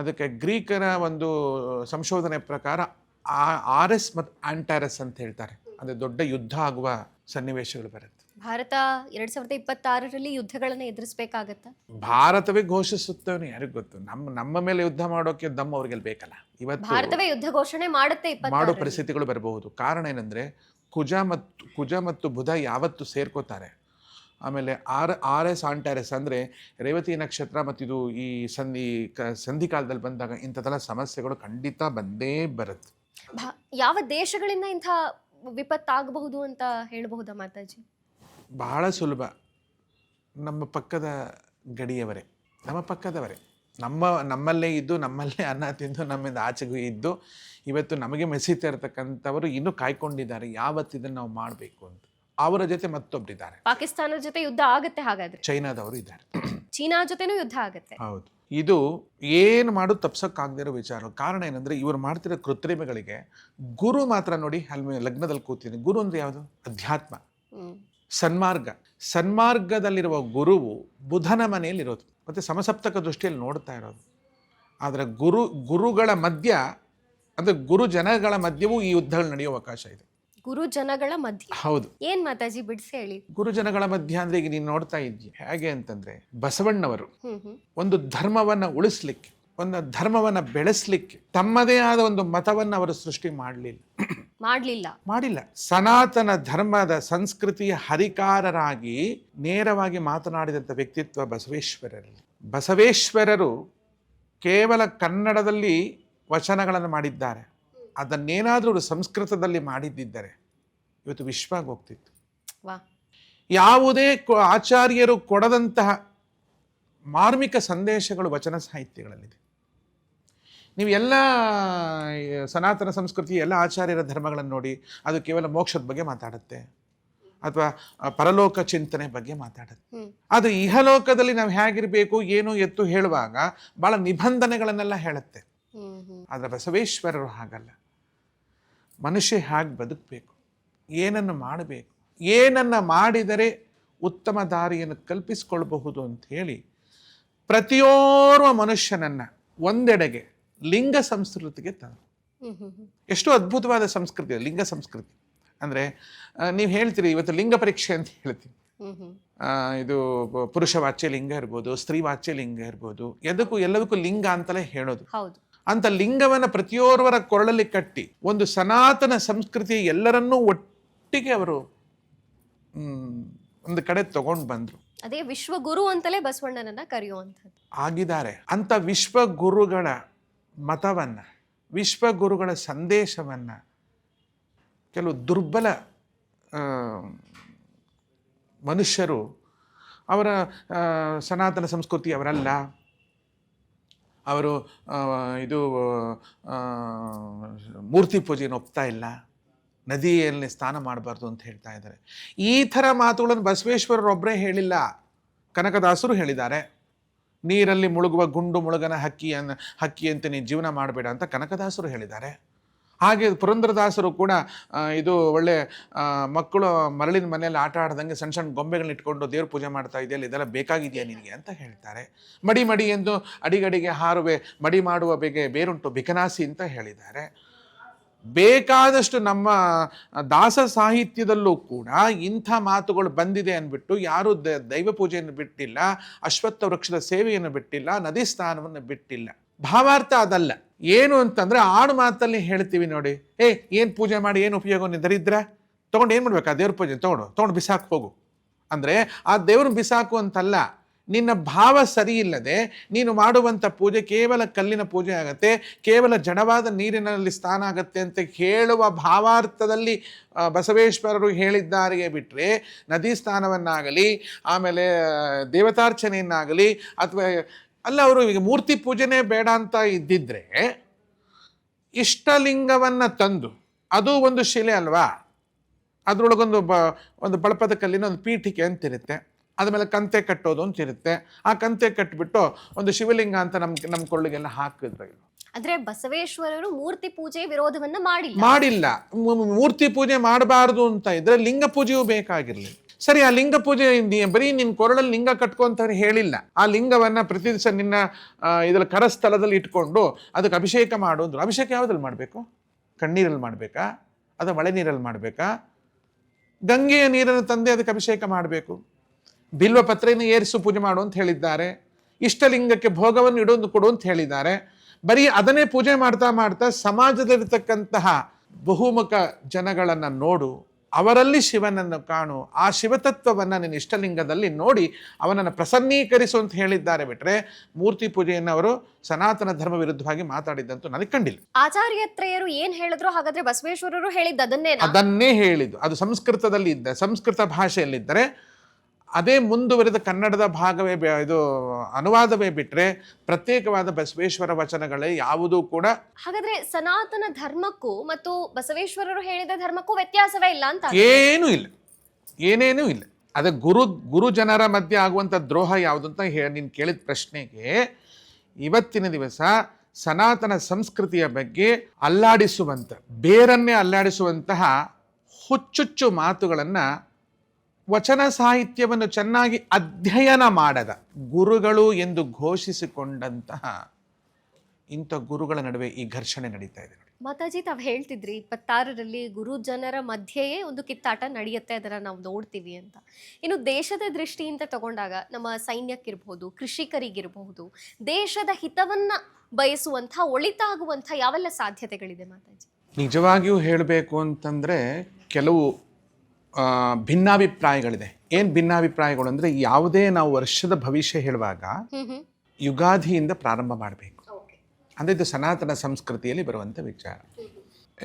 ಅದಕ್ಕೆ ಗ್ರೀಕರ ಒಂದು ಸಂಶೋಧನೆ ಪ್ರಕಾರ ಆರ್ಎಸ್ ಮತ್ತು ಆಂಟಾರಸ್ ಅಂತ ಹೇಳ್ತಾರೆ. ಅಂದರೆ ದೊಡ್ಡ ಯುದ್ಧ ಆಗುವ ಸನ್ನಿವೇಶಗಳು ಬರುತ್ತೆ. ಭಾರತ 2026ರಲ್ಲಿ ಯುದ್ಧಗಳನ್ನ ಎದುರಿಸಬೇಕಾಗತ್ತಾ? ಭಾರತವೇ ಘೋಷಿಸುತ್ತವನು ಯಾರಿಗೂ ಗೊತ್ತು. ನಮ್ಮ ಮೇಲೆ ಯುದ್ಧ ಮಾಡೋಕೆ ದಮ್ ಅವ್ರಿಗೆ ಬೇಕಲ್ಲ. ಇವತ್ತು ಭಾರತವೇ ಯುದ್ಧ ಘೋಷಣೆ ಮಾಡುತ್ತೆ ಮಾಡೋ ಪರಿಸ್ಥಿತಿಗಳು ಬರಬಹುದು. ಕಾರಣ ಏನಂದ್ರೆ ಕುಜ ಮತ್ತು ಬುಧ ಯಾವತ್ತು ಸೇರ್ಕೋತಾರೆ, ಆಮೇಲೆ ಆರ್ಎಸ್ ಆಂಟಾರಸ್ ಅಂದರೆ ರೇವತಿ ನಕ್ಷತ್ರ ಮತ್ತು ಇದು ಈ ಸಂಧಿ ಕಾಲದಲ್ಲಿ ಬಂದಾಗ ಇಂಥದ್ದೆಲ್ಲ ಸಮಸ್ಯೆಗಳು ಖಂಡಿತ ಬಂದೇ ಬರುತ್ತೆ. ಯಾವ ದೇಶಗಳಿಂದ ಇಂಥ ವಿಪತ್ತಾಗಬಹುದು ಅಂತ ಹೇಳಬಹುದಾ ಮಾತಾಜಿ? ಬಹಳ ಸುಲಭ. ನಮ್ಮ ಪಕ್ಕದ ಗಡಿಯವರೇ, ನಮ್ಮ ಪಕ್ಕದವರೇ, ನಮ್ಮಲ್ಲೇ ಇದ್ದು ನಮ್ಮಲ್ಲೇ ಅನ್ನ ತಿಂದು ನಮ್ಮಿಂದ ಆಚೆಗೂ ಇದ್ದು ಇವತ್ತು ನಮಗೆ ಮೆಸೀತಾ ಇರತಕ್ಕಂಥವರು ಇನ್ನೂ ಕಾಯ್ಕೊಂಡಿದ್ದಾರೆ ಯಾವತ್ತಿದನ್ನು ನಾವು ಮಾಡಬೇಕು ಅಂತ. ಅವರ ಜೊತೆ ಮತ್ತೊಬ್ಬರಿದ್ದಾರೆ. ಪಾಕಿಸ್ತಾನದ ಜೊತೆ ಯುದ್ಧ ಆಗುತ್ತೆ. ಹಾಗಾದ್ರೆ ಚೈನಾದವರು ಇದ್ದಾರೆ. ಚೀನಾ ಜೊತೆನೂ ಯುದ್ಧ ಆಗುತ್ತೆ. ಹೌದು. ಇದು ಏನು ಮಾಡೋದು ತಪ್ಸೋಕ್ಕಾಗದೇ ಇರೋ ವಿಚಾರ. ಕಾರಣ ಏನಂದ್ರೆ ಇವರು ಮಾಡ್ತಿರೋ ಕೃತ್ರಿಮೆಗಳಿಗೆ ಗುರು ಮಾತ್ರ ನೋಡಿ ಅಲ್ಲಿ ಲಗ್ನದಲ್ಲಿ ಕೂತಿದ್ದೀನಿ. ಗುರು ಅಂದ್ರೆ ಯಾವುದು? ಅಧ್ಯಾತ್ಮ, ಸನ್ಮಾರ್ಗ. ಸನ್ಮಾರ್ಗದಲ್ಲಿರುವ ಗುರುವು ಬುಧನ ಮನೆಯಲ್ಲಿರೋದು ಮತ್ತು ಸಮಸಪ್ತಕ ದೃಷ್ಟಿಯಲ್ಲಿ ನೋಡ್ತಾ ಇರೋದು. ಆದರೆ ಗುರುಗಳ ಮಧ್ಯ ಅಂದರೆ ಗುರು ಜನಗಳ ಮಧ್ಯವೂ ಈ ಯುದ್ಧಗಳು ನಡೆಯುವ ಅವಕಾಶ ಇದೆ. ಗುರು ಜನಗಳ ಮಧ್ಯ? ಹೌದು. ಏನ್ ಮಾತಾಜಿ ಬಿಡಿಸಿ ಹೇಳಿ. ಗುರು ಜನಗಳ ಮಧ್ಯ ಅಂದ್ರೆ ಈಗ ನೀನು ನೋಡ್ತಾ ಇದ್ದೀಯ ಹೇಗೆ ಅಂತಂದ್ರೆ, ಬಸವಣ್ಣವರು ಒಂದು ಧರ್ಮವನ್ನ ಉಳಿಸ್ಲಿಕ್ಕೆ, ಒಂದು ಧರ್ಮವನ್ನ ಬೆಳೆಸ್ಲಿಕ್ಕೆ ತಮ್ಮದೇ ಆದ ಒಂದು ಮತವನ್ನ ಅವರು ಸೃಷ್ಟಿ ಮಾಡಿಲ್ಲ. ಸನಾತನ ಧರ್ಮದ ಸಂಸ್ಕೃತಿಯ ಹರಿಕಾರರಾಗಿ ನೇರವಾಗಿ ಮಾತನಾಡಿದಂಥ ವ್ಯಕ್ತಿತ್ವ ಬಸವೇಶ್ವರರಲ್ಲಿ. ಬಸವೇಶ್ವರರು ಕೇವಲ ಕನ್ನಡದಲ್ಲಿ ವಚನಗಳನ್ನು ಮಾಡಿದ್ದಾರೆ. ಅದನ್ನೇನಾದರೂ ಅವರು ಸಂಸ್ಕೃತದಲ್ಲಿ ಮಾಡಿದ್ದಿದ್ದರೆ ಇವತ್ತು ವಿಶ್ವಾಗ ಹೋಗ್ತಿತ್ತು. ಯಾವುದೇ ಆಚಾರ್ಯರು ಕೊಡದಂತಹ ಮಾರ್ಮಿಕ ಸಂದೇಶಗಳು ವಚನ ಸಾಹಿತ್ಯಗಳಲ್ಲಿದೆ. ನೀವು ಎಲ್ಲ ಸನಾತನ ಸಂಸ್ಕೃತಿ ಎಲ್ಲ ಆಚಾರ್ಯರ ಧರ್ಮಗಳನ್ನು ನೋಡಿ, ಅದು ಕೇವಲ ಮೋಕ್ಷದ ಬಗ್ಗೆ ಮಾತಾಡುತ್ತೆ ಅಥವಾ ಪರಲೋಕ ಚಿಂತನೆ ಬಗ್ಗೆ ಮಾತಾಡುತ್ತೆ. ಅದು ಇಹಲೋಕದಲ್ಲಿ ನಾವು ಹೇಗಿರಬೇಕು ಏನು ಎತ್ತು ಹೇಳುವಾಗ ಬಹಳ ನಿಬಂಧನೆಗಳನ್ನೆಲ್ಲ ಹೇಳುತ್ತೆ. ಆದರೆ ಬಸವೇಶ್ವರರು ಹಾಗಲ್ಲ. ಮನುಷ್ಯ ಹೇಗೆ ಬದುಕಬೇಕು, ಏನನ್ನು ಮಾಡಬೇಕು, ಏನನ್ನು ಮಾಡಿದರೆ ಉತ್ತಮ ದಾರಿಯನ್ನು ಕಲ್ಪಿಸಿಕೊಳ್ಳಬಹುದು ಅಂತ ಹೇಳಿ ಪ್ರತಿಯೋರ್ವ ಮನುಷ್ಯನನ್ನು ಒಂದೆಡೆಗೆ ಲಿಂಗ ಸಂಸ್ಕೃತಿಗೆ ತಂದರು. ಎಷ್ಟು ಅದ್ಭುತವಾದ ಸಂಸ್ಕೃತಿ ಲಿಂಗ ಸಂಸ್ಕೃತಿ. ಅಂದರೆ ನೀವು ಹೇಳ್ತೀರಿ ಇವತ್ತು ಲಿಂಗ ಪರೀಕ್ಷೆ ಅಂತ ಹೇಳ್ತೀವಿ. ಇದು ಪುರುಷ ವಾಚ್ಯ ಲಿಂಗ ಇರ್ಬೋದು, ಸ್ತ್ರೀ ವಾಚ್ಯ ಲಿಂಗ ಇರ್ಬೋದು, ಎಲ್ಲದಕ್ಕೂ ಲಿಂಗ ಅಂತಲೇ ಹೇಳೋದು. ಅಂತ ಲಿಂಗವನ್ನು ಪ್ರತಿಯೋರ್ವರ ಕೊರಳಲ್ಲಿ ಕಟ್ಟಿ ಒಂದು ಸನಾತನ ಸಂಸ್ಕೃತಿ ಎಲ್ಲರನ್ನೂ ಒಟ್ಟಿಗೆ ಅವರು ಒಂದು ಕಡೆ ತಗೊಂಡು ಬಂದ್ರು. ಅದೇ ವಿಶ್ವಗುರು ಅಂತಲೇ ಬಸವಣ್ಣನನ್ನ ಕರೆಯುವಂಥದ್ದು ಆಗಿದ್ದಾರೆ. ಅಂತ ವಿಶ್ವಗುರುಗಳ ಮತವನ್ನ, ವಿಶ್ವಗುರುಗಳ ಸಂದೇಶವನ್ನ ಕೆಲವು ದುರ್ಬಲ ಮನುಷ್ಯರು ಅವರ ಸನಾತನ ಸಂಸ್ಕೃತಿ ಅವರಲ್ಲ, ಅವರು ಇದು ಮೂರ್ತಿ ಪೂಜೆಯನ್ನು ಒಪ್ತಾ ಇಲ್ಲ, ನದಿಯಲ್ಲಿ ಸ್ನಾನ ಮಾಡಬಾರ್ದು ಅಂತ ಹೇಳ್ತಾ ಇದ್ದಾರೆ. ಈ ಥರ ಮಾತುಗಳನ್ನು ಬಸವೇಶ್ವರರೊಬ್ಬರೇ ಹೇಳಿಲ್ಲ, ಕನಕದಾಸರು ಹೇಳಿದ್ದಾರೆ. ನೀರಲ್ಲಿ ಮುಳುಗುವ ಗುಂಡು ಮುಳುಗನ ಹಕ್ಕಿಯಂತೆ ನೀನು ಜೀವನ ಮಾಡಬೇಡ ಅಂತ ಕನಕದಾಸರು ಹೇಳಿದ್ದಾರೆ. ಹಾಗೆ ಪುರಂದರದಾಸರು ಕೂಡ ಇದು ಒಳ್ಳೆ ಮಕ್ಕಳು ಮರಳಿನ ಮನೆಯಲ್ಲಿ ಆಟ ಆಡ್ದಂಗೆ ಸಣ್ಣ ಸಣ್ಣ ಗೊಂಬೆಗಳನ್ನ ಇಟ್ಕೊಂಡು ದೇವ್ರ ಪೂಜೆ ಮಾಡ್ತಾ ಇದೆಯಲ್ಲ, ಇದೆಲ್ಲ ಬೇಕಾಗಿದೆಯಾ ನಿನಗೆ ಅಂತ ಹೇಳ್ತಾರೆ. ಮಡಿ ಎಂದು ಅಡಿಗಡಿಗೆ ಹಾರುವೆ, ಮಡಿ ಮಾಡುವ ಬೇಗೆ ಬೇರುಂಟು ಬಿಕನಾಸಿ ಅಂತ ಹೇಳಿದ್ದಾರೆ. ಬೇಕಾದಷ್ಟು ನಮ್ಮ ದಾಸ ಸಾಹಿತ್ಯದಲ್ಲೂ ಕೂಡ ಇಂಥ ಮಾತುಗಳು ಬಂದಿದೆ ಅಂದ್ಬಿಟ್ಟು ಯಾರು ದೈವ ಪೂಜೆಯನ್ನು ಬಿಟ್ಟಿಲ್ಲ, ಅಶ್ವತ್ಥ ವೃಕ್ಷದ ಸೇವೆಯನ್ನು ಬಿಟ್ಟಿಲ್ಲ, ನದಿ ಸ್ನಾನವನ್ನು ಬಿಟ್ಟಿಲ್ಲ. ಭಾವಾರ್ಥ ಅದಲ್ಲ. ಏನು ಅಂತಂದರೆ ಆಡು ಮಾತಲ್ಲಿ ಹೇಳ್ತೀವಿ ನೋಡಿ, ಏನು ಪೂಜೆ ಮಾಡಿ ಏನು ಉಪಯೋಗ, ನೀನು ದರಿದ್ರ ತೊಗೊಂಡು ಏನು ಮಾಡ್ಬೇಕು, ಆ ದೇವ್ರ ಪೂಜೆ ತೊಗೊಂಡು ಬಿಸಾಕು ಹೋಗು ಅಂದರೆ ಆ ದೇವ್ರನ್ನ ಬಿಸಾಕು ಅಂತಲ್ಲ. ನಿನ್ನ ಭಾವ ಸರಿ ಇಲ್ಲದೆ ನೀನು ಮಾಡುವಂಥ ಪೂಜೆ ಕೇವಲ ಕಲ್ಲಿನ ಪೂಜೆ ಆಗತ್ತೆ, ಕೇವಲ ಜಡವಾದ ನೀರಿನಲ್ಲಿ ಸ್ನಾನ ಆಗತ್ತೆ ಅಂತ ಹೇಳುವ ಭಾವಾರ್ಥದಲ್ಲಿ ಬಸವೇಶ್ವರರು ಹೇಳಿದ್ದಾರೆಯೇ ಬಿಟ್ಟರೆ, ನದಿ ಸ್ನಾನವನ್ನಾಗಲಿ ಆಮೇಲೆ ದೇವತಾರ್ಚನೆಯನ್ನಾಗಲಿ ಅಥವಾ ಅಲ್ಲ, ಅವರು ಈಗ ಮೂರ್ತಿ ಪೂಜೆನೇ ಬೇಡ ಅಂತ ಇದ್ದಿದ್ರೆ ಇಷ್ಟಲಿಂಗವನ್ನು ತಂದು, ಅದು ಒಂದು ಶಿಲೆ ಅಲ್ವಾ, ಅದರೊಳಗೊಂದು ಒಂದು ಬಳಪದ ಕಲ್ಲಿನ ಒಂದು ಪೀಠಿಕೆ ಅಂತಿರುತ್ತೆ, ಅದ್ಮೇಲೆ ಕಂತೆ ಕಟ್ಟೋದು ಅಂತಿರುತ್ತೆ. ಆ ಕಂತೆ ಕಟ್ಟಿಬಿಟ್ಟು ಒಂದು ಶಿವಲಿಂಗ ಅಂತ ನಮ್ಮ ಕೊಳ್ಳಿಗೆಲ್ಲ ಹಾಕಿದ್ರು. ಆದ್ರೆ ಬಸವೇಶ್ವರರು ಮೂರ್ತಿ ಪೂಜೆ ವಿರೋಧವನ್ನ ಮಾಡಿಲ್ಲ. ಮೂರ್ತಿ ಪೂಜೆ ಮಾಡಬಾರ್ದು ಅಂತ ಇದ್ರೆ ಲಿಂಗ ಪೂಜೆಯೂ ಬೇಕಾಗಿರ್ಲಿಲ್ಲ. ಸರಿ, ಆ ಲಿಂಗ ಪೂಜೆ ಬರೀ ನಿನ್ನ ಕೊರಳಲ್ಲಿ ಲಿಂಗ ಕಟ್ಕೊಂತ ಹೇಳಿಲ್ಲ. ಆ ಲಿಂಗವನ್ನ ಪ್ರತಿ ದಿವಸ ನಿನ್ನ ಇದರ ಕರಸ್ಥಳದಲ್ಲಿ ಇಟ್ಕೊಂಡು ಅದಕ್ಕೆ ಅಭಿಷೇಕ ಮಾಡೋದು. ಅಭಿಷೇಕ ಯಾವುದ್ರಲ್ಲಿ ಮಾಡಬೇಕು? ಕಣ್ಣೀರಲ್ಲಿ ಮಾಡಬೇಕಾ ಅಥವಾ ಮಳೆ ನೀರಲ್ಲಿ ಮಾಡಬೇಕಾ? ಗಂಗೆಯ ನೀರನ್ನು ತಂದೆ ಅದಕ್ಕೆ ಅಭಿಷೇಕ ಮಾಡಬೇಕು. ಬಿಲ್ವ ಪತ್ರೆಯನ್ನು ಏರಿಸು ಪೂಜೆ ಮಾಡು ಅಂತ ಹೇಳಿದ್ದಾರೆ. ಇಷ್ಟಲಿಂಗಕ್ಕೆ ಭೋಗವನ್ನು ಇಡೋದು ಕೊಡು ಅಂತ ಹೇಳಿದ್ದಾರೆ. ಬರೀ ಅದನ್ನೇ ಪೂಜೆ ಮಾಡ್ತಾ ಮಾಡ್ತಾ ಸಮಾಜದಲ್ಲಿರ್ತಕ್ಕಂತಹ ಬಹುಮುಖ ಜನಗಳನ್ನು ನೋಡು, ಅವರಲ್ಲಿ ಶಿವನನ್ನು ಕಾಣು, ಆ ಶಿವತತ್ವವನ್ನು ನಿನ್ನ ಇಷ್ಟಲಿಂಗದಲ್ಲಿ ನೋಡಿ ಅವನನ್ನು ಪ್ರಸನ್ನೀಕರಿಸು ಅಂತ ಹೇಳಿದ್ದಾರೆ ಬಿಟ್ರೆ ಮೂರ್ತಿ ಪೂಜೆಯನ್ನು ಅವರು ಸನಾತನ ಧರ್ಮ ವಿರುದ್ಧವಾಗಿ ಮಾತಾಡಿದ್ದಂತೂ ನನಗೆ ಕಂಡಿಲ್ಲ. ಆಚಾರ್ಯತ್ರಯರು ಏನ್ ಹೇಳಿದ್ರು ಹಾಗಾದ್ರೆ ಬಸವೇಶ್ವರರು ಹೇಳಿದ್ದು ಅದನ್ನೇ ಹೇಳಿದ್ದು. ಅದು ಸಂಸ್ಕೃತದಲ್ಲಿ ಇದ್ದ, ಸಂಸ್ಕೃತ ಭಾಷೆಯಲ್ಲಿದ್ದರೆ ಅದೇ ಮುಂದುವರೆದ ಕನ್ನಡದ ಭಾಗವೇ ಇದು ಅನುವಾದವೇ ಬಿಟ್ರೆ ಪ್ರತ್ಯೇಕವಾದ ಬಸವೇಶ್ವರ ವಚನಗಳೇ ಯಾವುದೂ ಕೂಡ. ಹಾಗಾದ್ರೆ ಸನಾತನ ಧರ್ಮಕ್ಕೂ ಮತ್ತು ಬಸವೇಶ್ವರರು ಹೇಳಿದ ಧರ್ಮಕ್ಕೂ ವ್ಯತ್ಯಾಸವೇ ಇಲ್ಲ ಅಂತ? ಏನೇನೂ ಇಲ್ಲ. ಅದೇ ಗುರು ಜನರ ಮಧ್ಯೆ ಆಗುವಂಥ ದ್ರೋಹ ಯಾವುದು ಅಂತ ನೀನು ಕೇಳಿದ ಪ್ರಶ್ನೆಗೆ ಇವತ್ತಿನ ದಿವಸ ಸನಾತನ ಸಂಸ್ಕೃತಿಯ ಬಗ್ಗೆ ಅಲ್ಲಾಡಿಸುವಂಥ, ಬೇರನ್ನೇ ಅಲ್ಲಾಡಿಸುವಂತಹ ಹುಚ್ಚುಚ್ಚು ಮಾತುಗಳನ್ನು, ವಚನ ಸಾಹಿತ್ಯವನ್ನು ಚೆನ್ನಾಗಿ ಅಧ್ಯಯನ ಮಾಡದ ಗುರುಗಳು ಎಂದು ಘೋಷಿಸಿಕೊಂಡಂತಹ ಇಂಥ ಗುರುಗಳ ನಡುವೆ ಈ ಘರ್ಷಣೆ ನಡೀತಾ ಇದೆ. ಮಾತಾಜಿ, ತಾವು ಹೇಳ್ತಿದ್ರಿ 26ರಲ್ಲಿ ಗುರು ಜನರ ಮಧ್ಯೆಯೇ ಒಂದು ಕಿತ್ತಾಟ ನಡೆಯುತ್ತೆ, ಅದನ್ನು ನಾವು ನೋಡ್ತೀವಿ ಅಂತ. ಇನ್ನು ದೇಶದ ದೃಷ್ಟಿಯಿಂದ ತಗೊಂಡಾಗ ನಮ್ಮ ಸೈನ್ಯಕ್ಕಿರ್ಬಹುದು, ಕೃಷಿಕರಿಗಿರಬಹುದು, ದೇಶದ ಹಿತವನ್ನ ಬಯಸುವಂಥ, ಒಳಿತಾಗುವಂಥ ಯಾವೆಲ್ಲ ಸಾಧ್ಯತೆಗಳಿದೆ ಮಾತಾಜಿ? ನಿಜವಾಗಿಯೂ ಹೇಳಬೇಕು ಅಂತಂದರೆ ಕೆಲವು ಭಿನ್ನಾಭಿಪ್ರಾಯಗಳಿದೆ. ಏನು ಭಿನ್ನಾಭಿಪ್ರಾಯಗಳು ಅಂದರೆ, ಯಾವುದೇ ನಾವು ವರ್ಷದ ಭವಿಷ್ಯ ಹೇಳುವಾಗ ಯುಗಾದಿಯಿಂದ ಪ್ರಾರಂಭ ಮಾಡಬೇಕು. ಅಂದರೆ ಇದು ಸನಾತನ ಸಂಸ್ಕೃತಿಯಲ್ಲಿ ಬರುವಂಥ ವಿಚಾರ.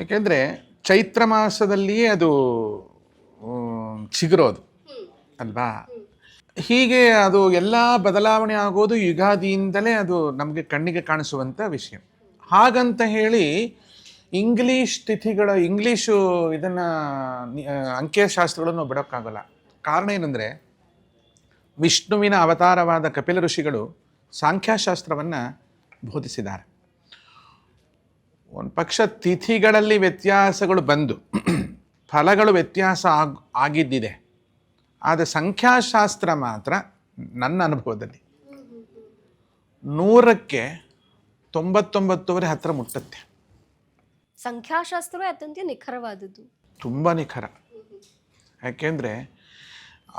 ಏಕೆಂದರೆ ಚೈತ್ರ ಮಾಸದಲ್ಲಿಯೇ ಅದು ಚಿಗುರೋದು ಅಲ್ವಾ. ಹೀಗೆ ಅದು ಎಲ್ಲ ಬದಲಾವಣೆ ಆಗೋದು ಯುಗಾದಿಯಿಂದಲೇ ಅದು ನಮಗೆ ಕಣ್ಣಿಗೆ ಕಾಣಿಸುವಂಥ ವಿಷಯ. ಹಾಗಂತ ಹೇಳಿ ಇಂಗ್ಲೀಷು ಇದನ್ನು ಅಂಕೆಶಾಸ್ತ್ರಗಳನ್ನು ಬಿಡೋಕ್ಕಾಗಲ್ಲ. ಕಾರಣ ಏನಂದರೆ, ವಿಷ್ಣುವಿನ ಅವತಾರವಾದ ಕಪಿಲ ಋಷಿಗಳು ಸಾಂಖ್ಯಶಾಸ್ತ್ರವನ್ನು ಬೋಧಿಸಿದ್ದಾರೆ. ಒಂದು ಪಕ್ಷ ತಿಥಿಗಳಲ್ಲಿ ವ್ಯತ್ಯಾಸಗಳು ಬಂದು ಫಲಗಳು ವ್ಯತ್ಯಾಸ ಆಗಿದ್ದಿದೆ, ಆದರೆ ಸಂಖ್ಯಾಶಾಸ್ತ್ರ ಮಾತ್ರ ನನ್ನ ಅನುಭವದಲ್ಲಿ 100ಕ್ಕೆ 99 ಹತ್ತಿರ ಮುಟ್ಟುತ್ತೆ. ಸಂಖ್ಯಾಶಾಸ್ತ್ರವೇ ಅತ್ಯಂತ ನಿಖರವಾದದ್ದು, ತುಂಬ ನಿಖರ. ಯಾಕೆಂದರೆ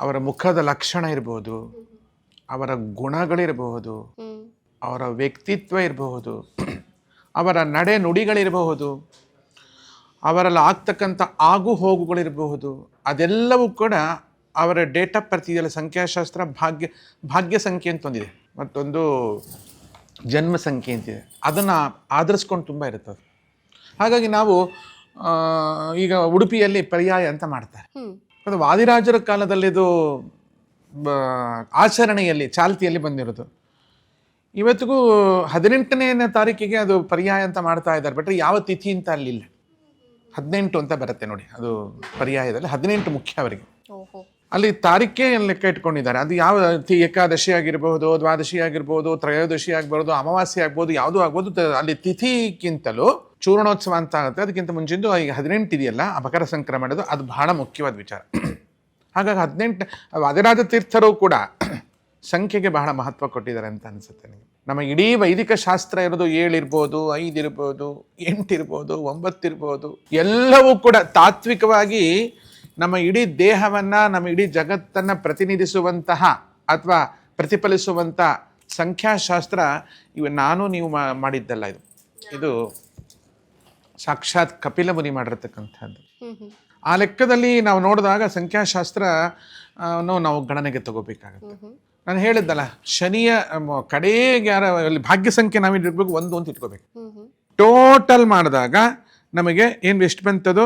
ಅವರ ಮುಖದ ಲಕ್ಷಣ ಇರ್ಬೋದು, ಅವರ ಗುಣಗಳಿರಬಹುದು, ಅವರ ವ್ಯಕ್ತಿತ್ವ ಇರಬಹುದು, ಅವರ ನಡೆ ನುಡಿಗಳಿರಬಹುದು, ಅವರಲ್ಲಿ ಆಗ್ತಕ್ಕಂಥ ಆಗು ಹೋಗುಗಳಿರಬಹುದು, ಅದೆಲ್ಲವೂ ಕೂಡ ಅವರ ಡೇಟ್ ಆಫ್ ಬರ್ತ್ ಇದೆಯಲ್ಲ, ಸಂಖ್ಯಾಶಾಸ್ತ್ರ ಭಾಗ್ಯ ಸಂಖ್ಯೆ ಅಂತ ಒಂದಿದೆ, ಮತ್ತೊಂದು ಜನ್ಮ ಸಂಖ್ಯೆ ಅಂತಿದೆ, ಅದನ್ನು ಆಧರಿಸ್ಕೊಂಡು ತುಂಬ ಇರ್ತದೆ. ಹಾಗಾಗಿ ನಾವು ಈಗ ಉಡುಪಿಯಲ್ಲಿ ಪರ್ಯಾಯ ಅಂತ ಮಾಡ್ತಾರೆ. ಅದು ವಾದಿರಾಜರ ಕಾಲದಲ್ಲಿ ಇದು ಆಚರಣೆಯಲ್ಲಿ ಚಾಲ್ತಿಯಲ್ಲಿ ಬಂದಿರೋದು. ಇವತ್ತಿಗೂ 18ನೇ ತಾರೀಕಿಗೆ ಅದು ಪರ್ಯಾಯ ಅಂತ ಮಾಡ್ತಾ ಇದ್ದಾರೆ. ಬಟ್ ಯಾವ ತಿಥಿ ಅಂತ ಅಲ್ಲಿಲ್ಲ, 18 ಅಂತ ಬರುತ್ತೆ ನೋಡಿ. ಅದು ಪರ್ಯಾಯದಲ್ಲಿ 18 ಮುಖ್ಯ ಅವರಿಗೆ. ಅಲ್ಲಿ ತಾರೀಖೇ ಲೆಕ್ಕ ಇಟ್ಕೊಂಡಿದ್ದಾರೆ. ಅದು ಯಾವ ಏಕಾದಶಿ ಆಗಿರ್ಬೋದು, ದ್ವಾದಶಿ ಆಗಿರ್ಬೋದು, ತ್ರಯೋದಶಿ ಆಗ್ಬೋದು, ಅಮಾವಾಸ್ಯೆ ಆಗ್ಬೋದು, ಯಾವುದೂ ಆಗ್ಬೋದು. ಅಲ್ಲಿ ತಿಥಿಗಿಂತಲೂ ಚೂರ್ಣೋತ್ಸವ ಅಂತ ಆಗುತ್ತೆ, ಅದಕ್ಕಿಂತ ಮುಂಚಿಂದು ಈಗ 18 ಇದೆಯಲ್ಲ, ಆ ಮಕರ ಸಂಕ್ರಮಣದು, ಅದು ಬಹಳ ಮುಖ್ಯವಾದ ವಿಚಾರ. ಹಾಗಾಗಿ 18 ವಾದಿರಾಜ ತೀರ್ಥರು ಕೂಡ ಸಂಖ್ಯೆಗೆ ಬಹಳ ಮಹತ್ವ ಕೊಟ್ಟಿದ್ದಾರೆ ಅಂತ ಅನಿಸುತ್ತೆ ನನಗೆ. ನಮ್ಮ ಇಡೀ ವೈದಿಕ ಶಾಸ್ತ್ರ ಇರೋದು 7 ಇರ್ಬೋದು, 5 ಇರ್ಬೋದು, 8 ಇರ್ಬೋದು, 9 ಇರ್ಬೋದು, ಎಲ್ಲವೂ ಕೂಡ ತಾತ್ವಿಕವಾಗಿ ನಮ್ಮ ಇಡೀ ದೇಹವನ್ನು, ನಮ್ಮ ಇಡೀ ಜಗತ್ತನ್ನು ಪ್ರತಿನಿಧಿಸುವಂತಹ ಅಥವಾ ಪ್ರತಿಫಲಿಸುವಂಥ ಸಂಖ್ಯಾಶಾಸ್ತ್ರ ನಾನು ನೀವು ಮಾಡಿದ್ದಲ್ಲ. ಇದು ಇದು ಸಾಕ್ಷಾತ್ ಕಪಿಲ ಮುನಿ ಮಾಡಿರ್ತಕ್ಕಂಥದ್ದು. ಹ್ಮ್ ಹ್ಮ್ ಆ ಲೆಕ್ಕದಲ್ಲಿ ನಾವು ನೋಡಿದಾಗ ಸಂಖ್ಯಾಶಾಸ್ತ್ರ ನಾವು ಗಣನೆಗೆ ತಗೋಬೇಕಾಗುತ್ತೆ. ಹ್ಮ್ ನಾನು ಹೇಳಿದ್ದಲ್ಲ, ಶನಿಯ ಕಡೆಗೆ ಯಾರ ಅಲ್ಲಿ ಭಾಗ್ಯ ಸಂಖ್ಯೆ ನಾವೇನಿರ್ಬೇಕು 1 ಅಂತ ಇಟ್ಕೋಬೇಕು. ಹ್ಮ್ ಹ್ಮ್ ಟೋಟಲ್ ಮಾಡಿದಾಗ ನಮಗೆ ಏನು ಎಷ್ಟು ಬಂತದು,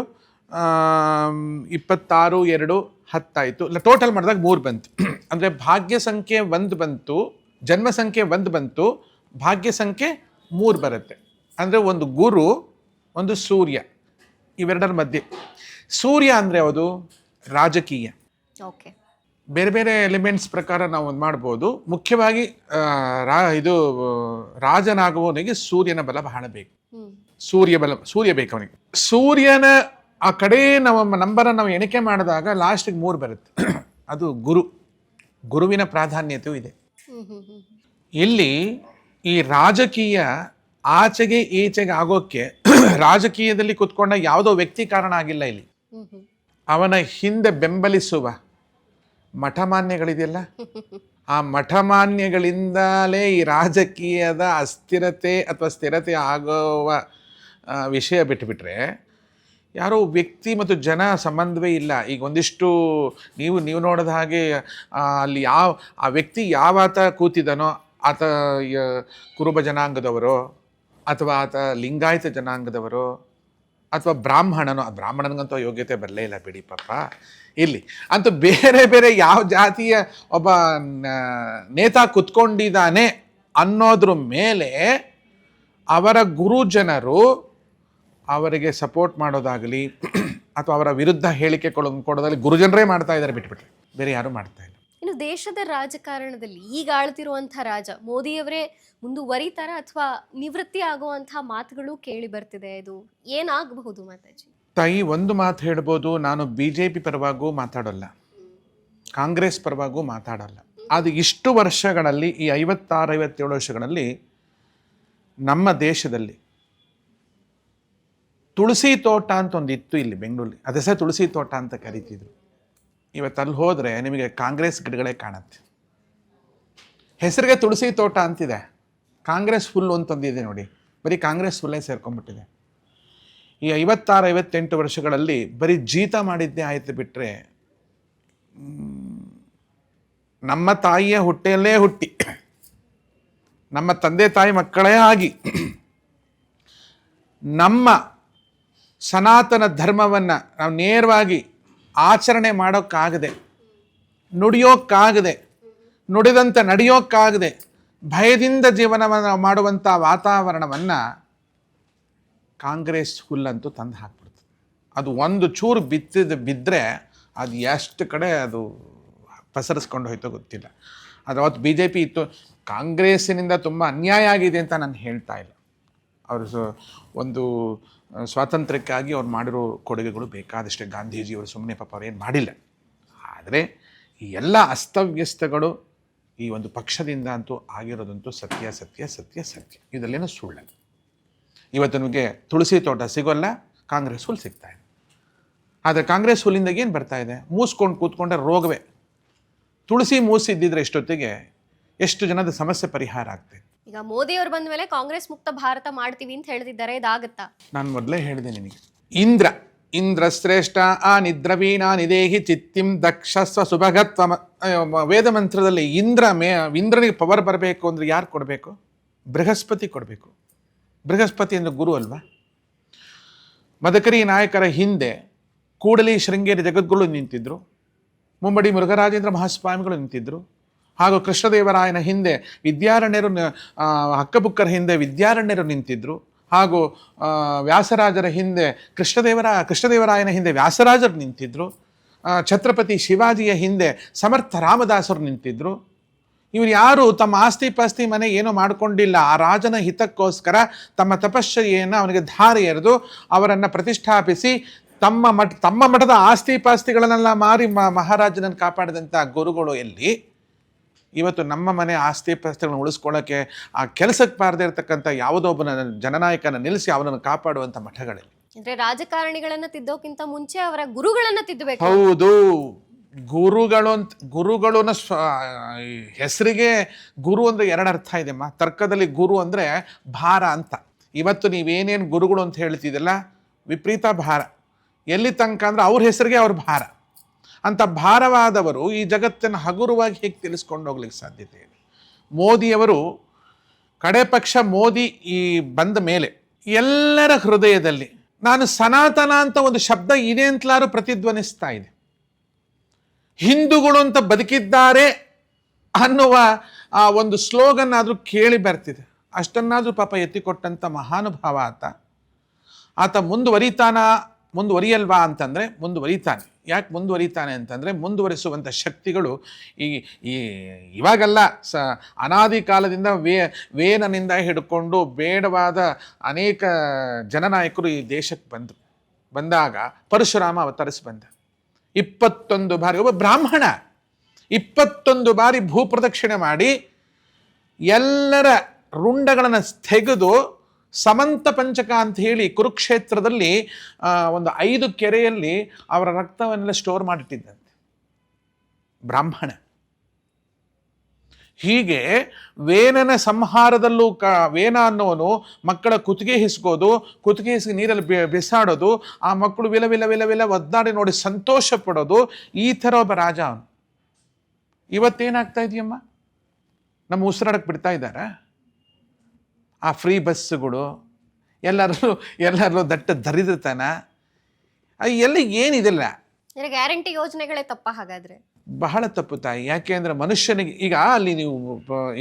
26, 2, 10 ಆಯಿತು. ಇಲ್ಲ, ಟೋಟಲ್ ಮಾಡಿದಾಗ 3 ಬಂತು. ಅಂದರೆ ಭಾಗ್ಯ ಸಂಖ್ಯೆ 1 ಬಂತು, ಜನ್ಮ ಸಂಖ್ಯೆ 1 ಬಂತು, ಭಾಗ್ಯ ಸಂಖ್ಯೆ 3 ಬರುತ್ತೆ. ಅಂದರೆ ಒಂದು ಗುರು, ಒಂದು ಸೂರ್ಯ, ಇವೆರಡರ ಮಧ್ಯೆ. ಸೂರ್ಯ ಅಂದರೆ ಯಾವುದು? ರಾಜಕೀಯ. ಓಕೆ. ಬೇರೆ ಬೇರೆ ಎಲಿಮೆಂಟ್ಸ್ ಪ್ರಕಾರ ನಾವು ಒಂದು ಮಾಡ್ಬೋದು. ಮುಖ್ಯವಾಗಿ ಇದು ರಾಜನಾಗುವವನಿಗೆ ಸೂರ್ಯನ ಬಲ ಬಹಳ ಬೇಕು. ಹ್ಮ್ ಸೂರ್ಯ ಬೇಕು ಅವನಿಗೆ. ಸೂರ್ಯನ ಆ ಕಡೆ ನಂಬರನ್ನು ನಾವು ಎಣಿಕೆ ಮಾಡಿದಾಗ ಲಾಸ್ಟಿಗೆ 3 ಬರುತ್ತೆ. ಅದು ಗುರುವಿನ ಪ್ರಾಧಾನ್ಯತೆಯೂ ಇದೆ. ಹ್ಮ್ ಹ್ಮ್ ಹ್ಮ್ ಇಲ್ಲಿ ಈ ರಾಜಕೀಯ ಆಚೆಗೆ ಈಚೆಗೆ ಆಗೋಕ್ಕೆ ರಾಜಕೀಯದಲ್ಲಿ ಕುತ್ಕೊಂಡ ಯಾವುದೋ ವ್ಯಕ್ತಿ ಕಾರಣ ಆಗಿಲ್ಲ. ಇಲ್ಲಿ ಹ್ಮ್ ಹ್ಮ್ ಅವನ ಹಿಂದೆ ಬೆಂಬಲಿಸುವ ಮಠಮಾನ್ಯಗಳಿದೆಯಲ್ಲ, ಆ ಮಠಮಾನ್ಯಗಳಿಂದಲೇ ಈ ರಾಜಕೀಯದ ಅಸ್ಥಿರತೆ ಅಥವಾ ಸ್ಥಿರತೆ ಆಗುವ ವಿಷಯ ಬಿಟ್ಟುಬಿಟ್ರೆ ಯಾರೋ ವ್ಯಕ್ತಿ ಮತ್ತು ಜನ ಸಂಬಂಧವೇ ಇಲ್ಲ. ಈಗ ಒಂದಿಷ್ಟು ನೀವು ನೋಡಿದ ಹಾಗೆ ಅಲ್ಲಿ ಆ ವ್ಯಕ್ತಿ ಯಾವಾತ ಕೂತಿದ್ದಾನೋ ಆತ ಕುರುಬ ಜನಾಂಗದವರು, ಅಥವಾ ಆತ ಲಿಂಗಾಯತ ಜನಾಂಗದವರು, ಅಥವಾ ಬ್ರಾಹ್ಮಣನಿಗಂತೂ ಯೋಗ್ಯತೆ ಬರಲೇ ಇಲ್ಲ ಬಿಡಿ ಪಾಪ. ಇಲ್ಲಿ ಅಂತೂ ಬೇರೆ ಬೇರೆ ಯಾವ ಜಾತಿಯ ಒಬ್ಬ ನೇತಾ ಕುತ್ಕೊಂಡಿದ್ದಾನೆ ಅನ್ನೋದ್ರ ಮೇಲೆ ಅವರ ಗುರುಜನರು ಅವರಿಗೆ ಸಪೋರ್ಟ್ ಮಾಡೋದಾಗಲಿ ಅಥವಾ ಅವರ ವಿರುದ್ಧ ಹೇಳಿಕೆ ಕೊಡೋದಾಗಲಿ ಗುರುಜನರೇ ಮಾಡ್ತಾ ಇದ್ದಾರೆ ಬಿಟ್ಬಿಟ್ರೆ ಬೇರೆ ಯಾರೂ ಮಾಡ್ತಾ ಇಲ್ಲ. ಇನ್ನು ದೇಶದ ರಾಜಕಾರಣದಲ್ಲಿ ಈಗ ಆಳ್ತಿರುವಂಥ ರಾಜ ಮೋದಿಯವರೇ ಮುಂದುವರಿತಾರ ಅಥವಾ ನಿವೃತ್ತಿ ಆಗುವಂತಹ ಮಾತುಗಳು ಕೇಳಿ ಬರ್ತಿದೆ. ಇದು ಏನಾಗಬಹುದು ಮಾತಾಜಿ? ತಾಯಿ, ಒಂದು ಮಾತು ಹೇಳ್ಬೋದು, ನಾನು BJP ಪರವಾಗೂ ಮಾತಾಡೋಲ್ಲ, ಕಾಂಗ್ರೆಸ್ ಪರವಾಗೂ ಮಾತಾಡೋಲ್ಲ. ಅದು ಇಷ್ಟು ವರ್ಷಗಳಲ್ಲಿ, ಈ 56, 57 ವರ್ಷಗಳಲ್ಲಿ ನಮ್ಮ ದೇಶದಲ್ಲಿ ತುಳಸಿ ತೋಟ ಅಂತ ಒಂದು ಇತ್ತು ಇಲ್ಲಿ ಬೆಂಗಳೂರಲ್ಲಿ. ಅದೇ ಸಹ ತುಳಸಿ ತೋಟ ಅಂತ ಕರಿತಿದ್ರು. ಇವತ್ತು ಅಲ್ಲಿ ಹೋದರೆ ನಿಮಗೆ ಕಾಂಗ್ರೆಸ್ ಗಿಡಗಳೇ ಕಾಣುತ್ತೆ. ಹೆಸರಿಗೆ ತುಳಸಿ ತೋಟ ಅಂತಿದೆ, ಕಾಂಗ್ರೆಸ್ ಫುಲ್ ಅಂತಂದಿದೆ ನೋಡಿ, ಬರೀ ಕಾಂಗ್ರೆಸ್ ಫುಲ್ಲೇ ಸೇರ್ಕೊಂಡ್ಬಿಟ್ಟಿದೆ. ಈ 56, 58 ವರ್ಷಗಳಲ್ಲಿ ಬರೀ ಜೀತ ಮಾಡಿದ್ದೇ ಆಯ್ತು ಬಿಟ್ಟರೆ, ನಮ್ಮ ತಾಯಿಯ ಹೊಟ್ಟೆಯಲ್ಲೇ ಹುಟ್ಟಿ ನಮ್ಮ ತಂದೆ ತಾಯಿ ಮಕ್ಕಳೇ ಆಗಿ ನಮ್ಮ ಸನಾತನ ಧರ್ಮವನ್ನು ನಾವು ನೇರವಾಗಿ ಆಚರಣೆ ಮಾಡೋಕ್ಕಾಗದೆ, ನುಡಿಯೋಕ್ಕಾಗದೆ, ನುಡಿದಂತೆ ನಡೆಯೋಕ್ಕಾಗದೆ, ಭಯದಿಂದ ಜೀವನವನ್ನು ಮಾಡುವಂಥ ವಾತಾವರಣವನ್ನು ಕಾಂಗ್ರೆಸ್ ಹುಲ್ಲಂತೂ ತಂದು ಹಾಕ್ಬಿಡ್ತದೆ. ಅದು ಒಂದು ಚೂರು ಬಿದ್ದರೆ ಅದು ಎಷ್ಟು ಕಡೆ ಅದು ಪಸರಿಸ್ಕೊಂಡು ಹೋಯ್ತೋ ಗೊತ್ತಿಲ್ಲ. ಅದು ಅವತ್ತು BJP ಇತ್ತು, ಕಾಂಗ್ರೆಸ್ಸಿನಿಂದ ತುಂಬ ಅನ್ಯಾಯ ಆಗಿದೆ ಅಂತ ನಾನು ಹೇಳ್ತಾ ಇಲ್ಲ. ಅವರು ಒಂದು ಸ್ವಾತಂತ್ರ್ಯಕ್ಕಾಗಿ ಅವ್ರು ಮಾಡಿರೋ ಕೊಡುಗೆಗಳು ಬೇಕಾದಷ್ಟೇ. ಗಾಂಧೀಜಿಯವರು ಸುಮ್ಮನೆ ಪಾಪ ಅವ್ರೇನು ಮಾಡಿಲ್ಲ. ಆದರೆ ಈ ಎಲ್ಲ ಅಸ್ತವ್ಯಸ್ತಗಳು ಈ ಒಂದು ಪಕ್ಷದಿಂದ ಅಂತೂ ಆಗಿರೋದಂತೂ ಸತ್ಯ ಸತ್ಯ ಸತ್ಯ ಸತ್ಯ. ಇದರಲ್ಲೇನೋ ಸುಳ್ಳಲ್ಲ. ಇವತ್ತು ನಿಮಗೆ ತುಳಸಿ ತೋಟ ಸಿಗೋಲ್ಲ, ಕಾಂಗ್ರೆಸ್ ಹುಲ್ ಸಿಗ್ತಾ ಇದೆ. ಆದರೆ ಕಾಂಗ್ರೆಸ್ ಹುಲ್ಲಿಂದ ಏನು ಬರ್ತಾ ಇದೆ? ಮೂಸ್ಕೊಂಡು ಕೂತ್ಕೊಂಡ್ರೆ ರೋಗವೇ. ತುಳಸಿ ಮೂಸಿದ್ದಿದ್ರೆ ಎಷ್ಟೊತ್ತಿಗೆ ಎಷ್ಟು ಜನದ ಸಮಸ್ಯೆ ಪರಿಹಾರ ಆಗ್ತದೆ. ಈಗ ಮೋದಿ ಅವರು ಬಂದ ಮೇಲೆ ಕಾಂಗ್ರೆಸ್ ಮುಕ್ತ ಭಾರತ ಮಾಡ್ತೀವಿ ಅಂತ ಹೇಳ್ತಿದ್ದಾರೆ, ಇದಾಗತ್ತಾ? ನಾನು ಮೊದಲೇ ಹೇಳಿದೆ ನಿನಗೆ, ಇಂದ್ರ ಶ್ರೇಷ್ಠ ಆ ನಿದ್ರವೀಣಾ ನಿದೇಹಿ ಚಿತ್ತಿಂ ದಕ್ಷಸ್ವ ಸುಭಗತ್ವ. ವೇದ ಮಂತ್ರದಲ್ಲಿ ಇಂದ್ರನಿಗೆ ಪವರ್ ಬರಬೇಕು ಅಂದರೆ ಯಾರು ಕೊಡಬೇಕು? ಬೃಹಸ್ಪತಿ ಕೊಡಬೇಕು. ಬೃಹಸ್ಪತಿ ಅಂದರೆ ಗುರು ಅಲ್ವಾ? ಮದಕರಿ ನಾಯಕರ ಹಿಂದೆ ಕೂಡಲಿ ಶೃಂಗೇರಿ ಜಗದ್ಗುರು ನಿಂತಿದ್ರು, ಮುಮ್ಮಡಿ ಮುರುಘರಾಜೇಂದ್ರ ಮಹಾಸ್ವಾಮಿಗಳು ನಿಂತಿದ್ರು, ಹಾಗೂ ಕೃಷ್ಣದೇವರಾಯನ ಹಿಂದೆ ವಿದ್ಯಾರಣ್ಯರು, ಹಕ್ಕಬುಕ್ಕರ ಹಿಂದೆ ವಿದ್ಯಾರಣ್ಯರು ನಿಂತಿದ್ರು, ಹಾಗೂ ವ್ಯಾಸರಾಜರ ಹಿಂದೆ ಕೃಷ್ಣದೇವರಾಯನ ಹಿಂದೆ ವ್ಯಾಸರಾಜರು ನಿಂತಿದ್ರು, ಛತ್ರಪತಿ ಶಿವಾಜಿಯ ಹಿಂದೆ ಸಮರ್ಥ ರಾಮದಾಸರು ನಿಂತಿದ್ರು. ಇವರು ಯಾರು ತಮ್ಮ ಆಸ್ತಿ ಪಾಸ್ತಿ ಮನೆ ಏನೋ ಮಾಡಿಕೊಂಡಿಲ್ಲ. ಆ ರಾಜನ ಹಿತಕ್ಕೋಸ್ಕರ ತಮ್ಮ ತಪಶ್ಚರ್ಯೆಯನ್ನು ಅವನಿಗೆ ಧಾರೆ ಎರೆದು ಅವರನ್ನು ಪ್ರತಿಷ್ಠಾಪಿಸಿ ತಮ್ಮ ಮಠದ ಆಸ್ತಿ ಪಾಸ್ತಿಗಳನ್ನೆಲ್ಲ ಮಾರಿ ಮಹಾರಾಜನನ್ನು ಕಾಪಾಡಿದಂಥ ಗುರುಗಳು ಎಲ್ಲಿ? ಇವತ್ತು ನಮ್ಮ ಮನೆ ಆಸ್ತಿ ಪಾಸ್ತಿಗಳನ್ನು ಉಳಿಸ್ಕೊಳ್ಳೋಕ್ಕೆ ಆ ಕೆಲಸಕ್ಕೆ ಬಾರದೇ ಇರತಕ್ಕಂಥ ಯಾವುದೋ ಒಬ್ಬನ ಜನನಾಯಕನ ನಿಲ್ಲಿಸಿ ಅವನನ್ನು ಕಾಪಾಡುವಂಥ ಮಠಗಳಲ್ಲಿ. ಅಂದ್ರೆ ರಾಜಕಾರಣಿಗಳನ್ನ ತಿದ್ದೋಕ್ಕಿಂತ ಮುಂಚೆ ಅವರ ಗುರುಗಳನ್ನ ತಿದ್ದಬೇಕು. ಹೌದು, ಗುರುಗಳನ್ನ ಹೆಸರಿಗೆ ಗುರು ಅಂದರೆ 2 ಅರ್ಥ ಇದೆಮ್ಮ. ತರ್ಕದಲ್ಲಿ ಗುರು ಅಂದರೆ ಭಾರ ಅಂತ. ಇವತ್ತು ನೀವೇನೇನು ಗುರುಗಳು ಅಂತ ಹೇಳ್ತಿದ್ದಲ್ಲ, ವಿಪರೀತ ಭಾರ. ಎಲ್ಲಿ ತನಕ ಅಂದರೆ ಅವ್ರ ಹೆಸರಿಗೆ ಅವ್ರ ಭಾರ. ಅಂಥ ಭಾರವಾದವರು ಈ ಜಗತ್ತನ್ನು ಹಗುರವಾಗಿ ಹೇಗೆ ತಿಳಿಸ್ಕೊಂಡು ಹೋಗ್ಲಿಕ್ಕೆ ಸಾಧ್ಯತೆ ಇದೆ? ಮೋದಿಯವರು ಕಡೆ ಪಕ್ಷ ಮೋದಿ ಈ ಬಂದ ಮೇಲೆ ಎಲ್ಲರ ಹೃದಯದಲ್ಲಿ ನಾನು ಸನಾತನ ಅಂತ ಒಂದು ಶಬ್ದ ಇದೆ ಅಂತಲಾರು ಪ್ರತಿಧ್ವನಿಸ್ತಾ ಇದೆ. ಹಿಂದೂಗಳು ಅಂತ ಬದುಕಿದ್ದಾರೆ ಅನ್ನುವ ಆ ಒಂದು ಸ್ಲೋಗನ್ ಆದರೂ ಕೇಳಿ ಬರ್ತಿದೆ. ಅಷ್ಟನ್ನಾದರೂ ಪಾಪ ಎತ್ತಿಕೊಟ್ಟಂಥ ಮಹಾನುಭಾವ ಆತ ಮುಂದುವರಿಯಲ್ವಾ ಅಂತಂದರೆ ಮುಂದುವರಿತಾನೆ. ಯಾಕೆ ಮುಂದುವರಿತಾನೆ ಅಂತಂದರೆ ಮುಂದುವರಿಸುವಂಥ ಶಕ್ತಿಗಳು ಇವಾಗಲ್ಲ, ಅನಾದಿ ಕಾಲದಿಂದ ವೇನನಿಂದ ಹಿಡ್ಕೊಂಡು ಬೇಡವಾದ ಅನೇಕ ಜನನಾಯಕರು ಈ ದೇಶಕ್ಕೆ ಬಂದಾಗ ಪರಶುರಾಮ ಅವತರಿಸಿ ಬಂದ. 21 ಬಾರಿ, ಒಬ್ಬ ಬ್ರಾಹ್ಮಣ 21 ಬಾರಿ ಭೂಪ್ರದಕ್ಷಿಣೆ ಮಾಡಿ ಎಲ್ಲರ ರುಂಡಗಳನ್ನು ತೆಗೆದು ಸಮಂತ ಪಂಚಕ ಅಂತ ಹೇಳಿ ಕುರುಕ್ಷೇತ್ರದಲ್ಲಿ ಒಂದು 5 ಕೆರೆಯಲ್ಲಿ ಅವರ ರಕ್ತವನ್ನೆಲ್ಲ ಸ್ಟೋರ್ ಮಾಡಿಟ್ಟಿದ್ದಂತೆ ಬ್ರಾಹ್ಮಣ. ಹೀಗೆ ವೇನನ ಸಂಹಾರದಲ್ಲೂ ವೇನ ಅನ್ನೋನು ಮಕ್ಕಳ ಕುತ್ತಿಗೆ ಹಿಸ್ಕೋದು, ಕುತ್ತಿಗೆ ಹಿಸ್ಕಿ ನೀರಲ್ಲಿ ಬಿಸಾಡೋದು, ಆ ಮಕ್ಕಳು ವಿಲ ಒದ್ದಾಡಿ ನೋಡಿ ಸಂತೋಷ ಪಡೋದು, ಈ ಥರ ಒಬ್ಬ ರಾಜ ಅವನು. ಇವತ್ತೇನಾಗ್ತಾ ಇದೆಯಮ್ಮ? ನಮ್ಮ ಉಸಿರಾಡಕ್ಕೆ ಬಿಡ್ತಾ ಇದ್ದಾರಾ? ಆ ಫ್ರೀ ಬಸ್ಸುಗಳು ಎಲ್ಲರೂ ದಟ್ಟ ದರಿದ್ರತನ ಎಲ್ಲ ಏನಿದಿಲ್ಲ. ಗ್ಯಾರಂಟಿ ಯೋಜನೆಗಳೇ ತಪ್ಪ ಹಾಗಾದ್ರೆ? ಬಹಳ ತಪ್ಪು ತಾಯಿ. ಯಾಕೆ ಅಂದರೆ ಮನುಷ್ಯನಿಗೆ ಈಗ ಅಲ್ಲಿ ನೀವು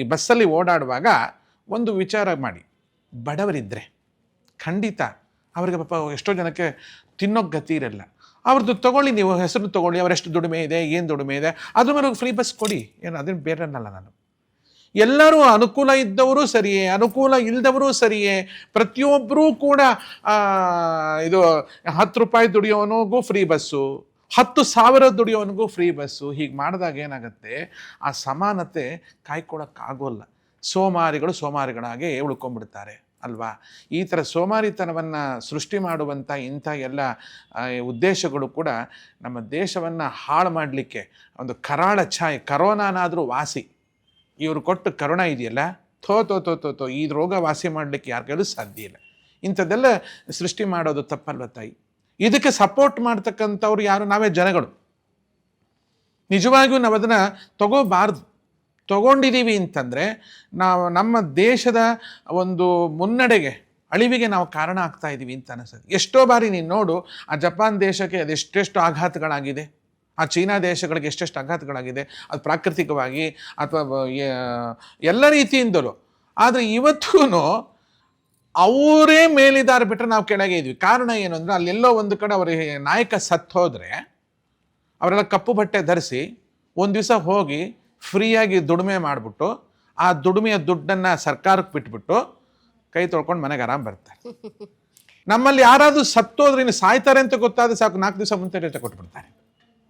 ಈ ಬಸ್ಸಲ್ಲಿ ಓಡಾಡುವಾಗ ಒಂದು ವಿಚಾರ ಮಾಡಿ, ಬಡವರಿದ್ದರೆ ಖಂಡಿತ ಅವರಿಗೆ ಪಾಪ ಎಷ್ಟೋ ಜನಕ್ಕೆ ತಿನ್ನೋಕ್ಕೆ ಗತಿ ಇರಲ್ಲ. ಅವ್ರದ್ದು ತೊಗೊಳ್ಳಿ, ನೀವು ಹೆಸರು ತೊಗೊಳ್ಳಿ, ಅವರೆಷ್ಟು ದುಡಿಮೆ ಇದೆ, ಏನು ದುಡಿಮೆ ಇದೆ, ಅದ್ರ ಮೇಲೆ ಫ್ರೀ ಬಸ್ ಕೊಡಿ. ಏನು ಅದೇನು ಬೇರೆ ಅನ್ನಲ್ಲ ನಾನು. ಎಲ್ಲರೂ ಅನುಕೂಲ ಇದ್ದವರು ಸರಿಯೇ, ಅನುಕೂಲ ಇಲ್ಲದವರು ಸರಿಯೇ, ಪ್ರತಿಯೊಬ್ಬರೂ ಕೂಡ ಇದು 10 ರೂಪಾಯಿ ದುಡಿಯೋನಿಗೂ ಫ್ರೀ ಬಸ್ಸು, 10,000 ದುಡಿಯೋನಿಗೂ ಫ್ರೀ ಬಸ್ಸು. ಹೀಗೆ ಮಾಡಿದಾಗ ಏನಾಗುತ್ತೆ, ಆ ಸಮಾನತೆ ಕಾಯ್ಕೊಳ್ಳೋಕ್ಕಾಗೋಲ್ಲ. ಸೋಮಾರಿಗಳಾಗೆ ಉಳ್ಕೊಂಡ್ಬಿಡ್ತಾರೆ ಅಲ್ವಾ? ಈ ಥರ ಸೋಮಾರಿತನವನ್ನು ಸೃಷ್ಟಿ ಮಾಡುವಂಥ ಇಂಥ ಎಲ್ಲ ಉದ್ದೇಶಗಳು ಕೂಡ ನಮ್ಮ ದೇಶವನ್ನು ಹಾಳು ಮಾಡಲಿಕ್ಕೆ ಒಂದು ಕರಾಳ ಛಾಯೆ. ಕರೋನಾನಾದರೂ ವಾಸಿ, ಇವರು ಕೊಟ್ಟು ಕರೋನಾ ಇದೆಯಲ್ಲ, ಥೋ ಈ ರೋಗ ವಾಸಿ ಮಾಡಲಿಕ್ಕೆ ಯಾರ ಕೈಲೂ ಸಾಧ್ಯ ಇಲ್ಲ. ಇಂಥದ್ದೆಲ್ಲ ಸೃಷ್ಟಿ ಮಾಡೋದು ತಪ್ಪಲ್ವ ತಾಯಿ? ಇದಕ್ಕೆ ಸಪೋರ್ಟ್ ಮಾಡ್ತಕ್ಕಂಥವ್ರು ಯಾರು? ನಾವೇ ಜನಗಳು. ನಿಜವಾಗಿಯೂ ನಾವು ಅದನ್ನು ತಗೋಬಾರ್ದು. ತಗೊಂಡಿದ್ದೀವಿ ಅಂತಂದರೆ ನಾವು ನಮ್ಮ ದೇಶದ ಒಂದು ಮುನ್ನಡೆಗೆ, ಅಳಿವಿಗೆ ನಾವು ಕಾರಣ ಆಗ್ತಾ ಇದ್ದೀವಿ ಅಂತ ಅನಿಸ್ತದೆ. ಎಷ್ಟೋ ಬಾರಿ ನೀನು ನೋಡು, ಆ ಜಪಾನ್ ದೇಶಕ್ಕೆ ಅದೆಷ್ಟೆಷ್ಟು ಆಘಾತಗಳಾಗಿದೆ, ಆ ಚೀನಾ ದೇಶಗಳಿಗೆ ಎಷ್ಟೆಷ್ಟು ಆಘಾತಗಳಾಗಿದೆ, ಅದು ಪ್ರಾಕೃತಿಕವಾಗಿ ಅಥವಾ ಎಲ್ಲ ರೀತಿಯಿಂದಲೂ. ಆದರೆ ಇವತ್ತೂ ಅವರೇ ಮೇಲಿದ್ದಾರೆ ಬಿಟ್ಟರೆ ನಾವು ಕೆಳಗೆ ಇದ್ವಿ. ಕಾರಣ ಏನು ಅಂದರೆ, ಅಲ್ಲೆಲ್ಲೋ ಒಂದು ಕಡೆ ಅವರಿಗೆ ನಾಯಕ ಸತ್ತು ಹೋದರೆ ಅವರೆಲ್ಲ ಕಪ್ಪು ಬಟ್ಟೆ ಧರಿಸಿ ಒಂದು ದಿವಸ ಹೋಗಿ ಫ್ರೀಯಾಗಿ ದುಡಿಮೆ ಮಾಡಿಬಿಟ್ಟು ಆ ದುಡಿಮೆಯ ದುಡ್ಡನ್ನು ಸರ್ಕಾರಕ್ಕೆ ಬಿಟ್ಬಿಟ್ಟು ಕೈ ತೊಳ್ಕೊಂಡು ಮನೆಗೆ ಆರಾಮ್ ಬರ್ತಾರೆ. ನಮ್ಮಲ್ಲಿ ಯಾರಾದರೂ ಸತ್ತೋದ್ರೆ ಇನ್ನು ಸಾಯ್ತಾರೆ ಅಂತ ಗೊತ್ತಾದ್ರೆ ಸಾಕು, 4 ದಿವಸ ಮುಂಚೆ ರಜೆ ಕೊಟ್ಬಿಡ್ತಾರೆ